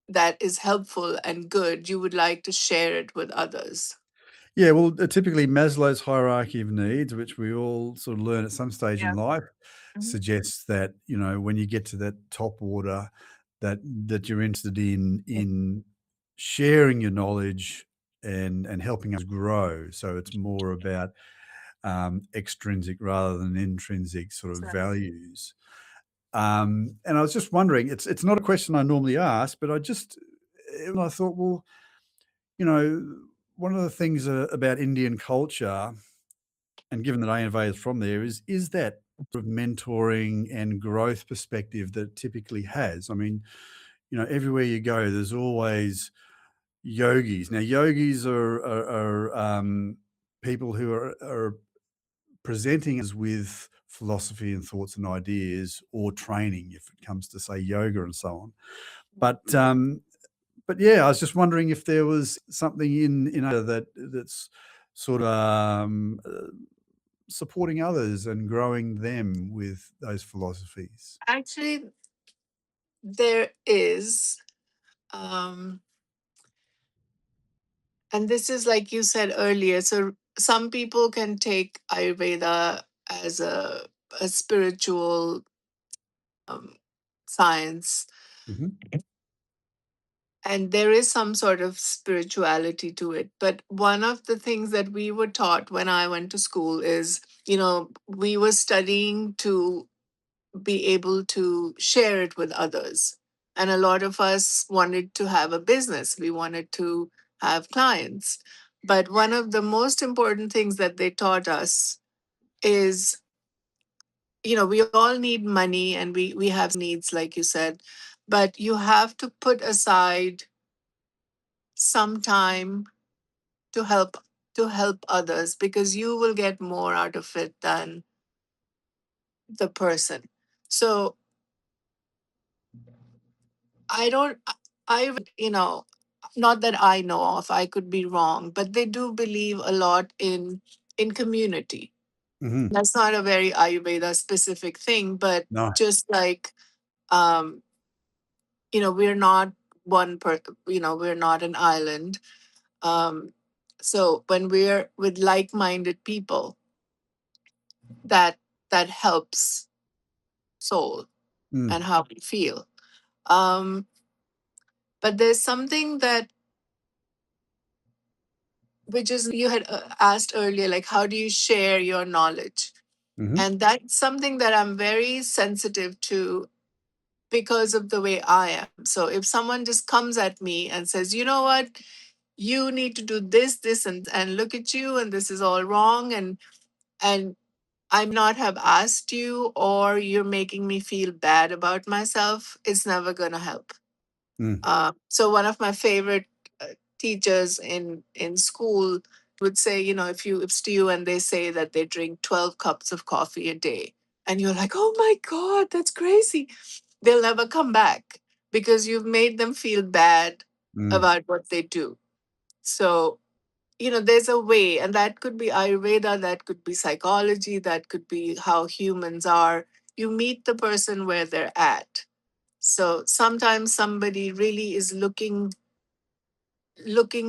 that is helpful and good, you would like to share it with others. Yeah, well, typically Maslow's hierarchy of needs, which we all sort of learn at some stage in Yeah. life, Mhm. suggests that, you know, when you get to that top order, that you're interested in sharing your knowledge and helping us grow. So it's more about extrinsic rather than intrinsic sort of So, values. And I was just wondering, it's not a question I normally ask, but I thought, well, you know, one of the things about Indian culture, and given that Ayurveda is from there, is that sort of mentoring and growth perspective that it typically has. I mean, you know, everywhere you go, there's always yogis. Now, yogis are people who are presenting us with philosophy and thoughts and ideas or training, if it comes to say yoga and so on. But yeah, I was just wondering if there was something in that's sort of supporting others and growing them with those philosophies. actually, there is, um, and this is like you said earlier. So some people can take Ayurveda as a spiritual um, science, Mhm. and there is some sort of spirituality to it. But one of the things that we were taught when I went to school is, we were studying to be able to share it with others. And a lot of us wanted to have a business, we wanted to have clients. But one of the most important things that they taught us is, we all need money and we have needs, like you said, but you have to put aside some time to help others, because you will get more out of it than the person. So I don't, not that I know of, I could be wrong, but they do believe a lot in community. Mhm. That's not a very Ayurveda specific thing, but No. just like, um, we're not we're not an island. Um, so when we're with like-minded people, that that helps soul and Mm. how we feel. Um, but there's something that, which is you had asked earlier, like, how do you share your knowledge? Mhm. And that's something that I'm very sensitive to because of the way I am. So if someone just comes at me and says, you know what, you need to do this, and look at you, and this is all wrong, and I may not have asked you, or you're making me feel bad about myself, it's never going to help. Mm. So one of my favorite teachers in school would say, if you if to you and they say that they drink 12 cups of coffee a day, and you're like, oh my god, that's crazy, they'll never come back because you've made them feel bad Mm. about what they do. So there's a way, and that could be Ayurveda, that could be psychology, that could be how humans are. You meet the person where they're at. So sometimes somebody really is looking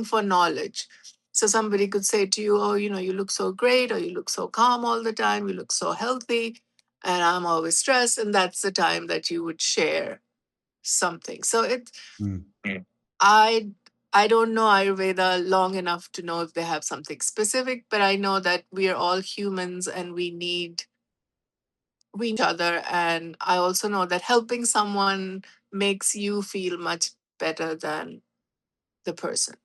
for knowledge. So somebody could say to you, oh, you look so great, or you look so calm all the time, you look so healthy, and I'm always stressed. And that's the time that you would share something. So Mm. I I don't know Ayurveda long enough to know if they have something specific, but I know that we are all humans and we need each other. And I also know that helping someone makes you feel much better than the person.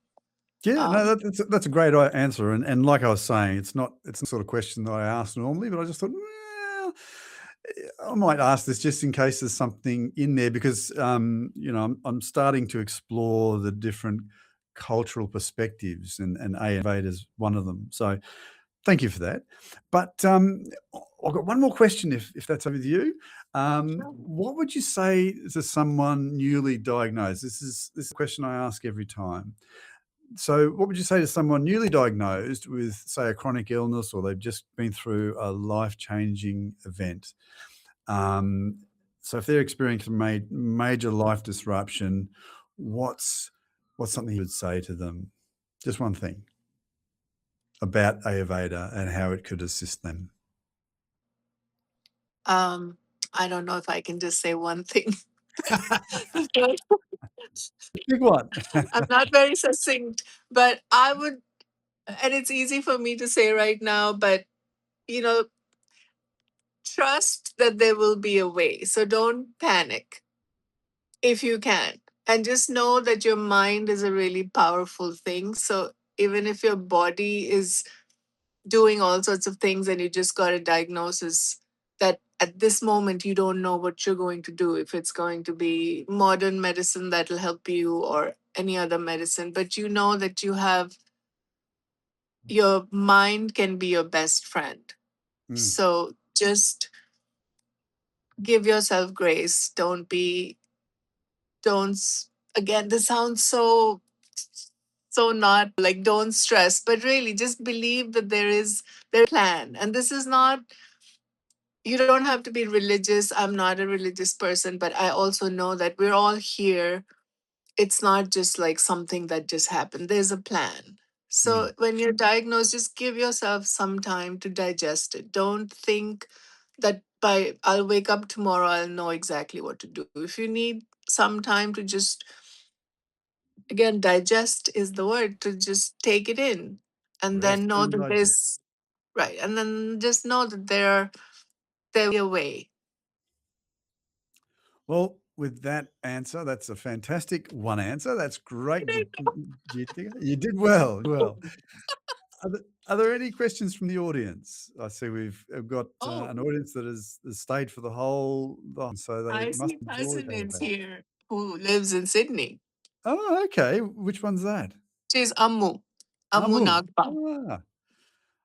Yeah, no, Um, that's a great answer, and like I was saying, it's not the sort of question that I ask normally, but I just thought, well, I might ask this just in case there's something in there because, I'm starting to explore the different cultural perspectives, and Ayurveda is one of them. So thank you for that. But, I've got one more question if that's okay with you. What would you say to someone newly diagnosed? This is a question I ask every time. So what would you say to someone newly diagnosed with, say, a chronic illness, or they've just been through a life-changing event? Um, so if they're experiencing major life disruption, what's something you would say to them? Just one thing. about Ayurveda and how it could assist them? I don't know if I can just say one thing. Big one. I'm not very succinct, but I would, and it's easy for me to say right now, but you know, trust that there will be a way. So don't panic if you can. And just know that your mind is a really powerful thing. So even if your body is doing all sorts of things and you just got a diagnosis, that at this moment you don't know what you're going to do, if it's going to be modern medicine that'll help you or any other medicine, but you know that you have, your mind can be your best friend. So just give yourself grace. Don't again, this sounds so not like don't stress, but really just believe that there plan. And this is not, you don't have to be religious. I'm not a religious person, but I also know that we're all here. It's not just like something that just happened. There's a plan. So when you're diagnosed, just give yourself some time to digest it. Don't think that by I'll wake up tomorrow, I'll know exactly what to do. If you need some time to just, again, digest is the word, to just take it in and then Rest know and that digest. there's, right. And then just know that there will be a way. Well, with that answer, that's a fantastic one answer. That's great, Geetika. You did well. Are there any questions from the audience? I see we've got Oh, an audience that has stayed for the whole, so they I must see enjoy cousin is Ayurveda. here who lives in Sydney. Oh, okay. Which one's that? She's Ammu Amu. Nagpa. Ah,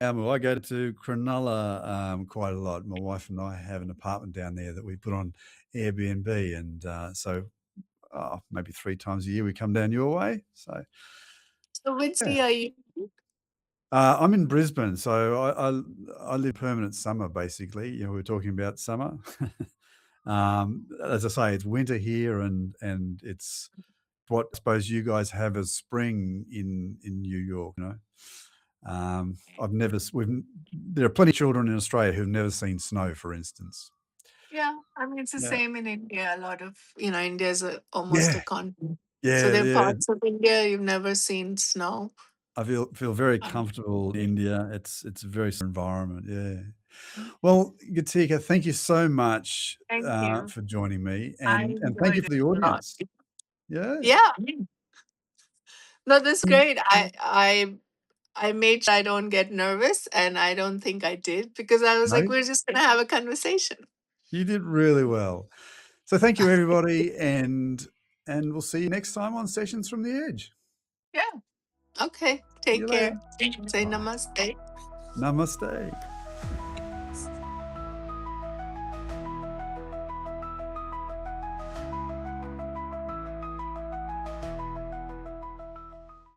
Amu. I go to Cronulla quite a lot. My wife and I have an apartment down there that we put on Airbnb, and so maybe 3 times a year we come down your way. So So which yeah. city are you? I'm in Brisbane, so I live permanent summer basically. You know, we're talking about summer. As I say, it's winter here, and it's what I suppose you guys have as spring in New York. You know, I've never. There are plenty of children in Australia who've never seen snow, for instance. Yeah, I mean it's the Yeah, same in India. A lot of, India is almost yeah, a continent. So yeah, there are yeah. parts of India you've never seen snow. I feel very Um, comfortable in India. It's a very similar environment. Yeah. Well, Gatika, thank you so much Thank you. for joining me, I and thank you enjoyed for it the a lot. audience. Yeah, Yeah. No, that's great. I made sure I don't get nervous, and I don't think I did because I was no, like, we're just gonna have a conversation. you did really well. So thank you, everybody, and we'll see you next time on Sessions from the Edge. Yeah. Okay. See you Take later. care. Say Bye. namaste. Namaste.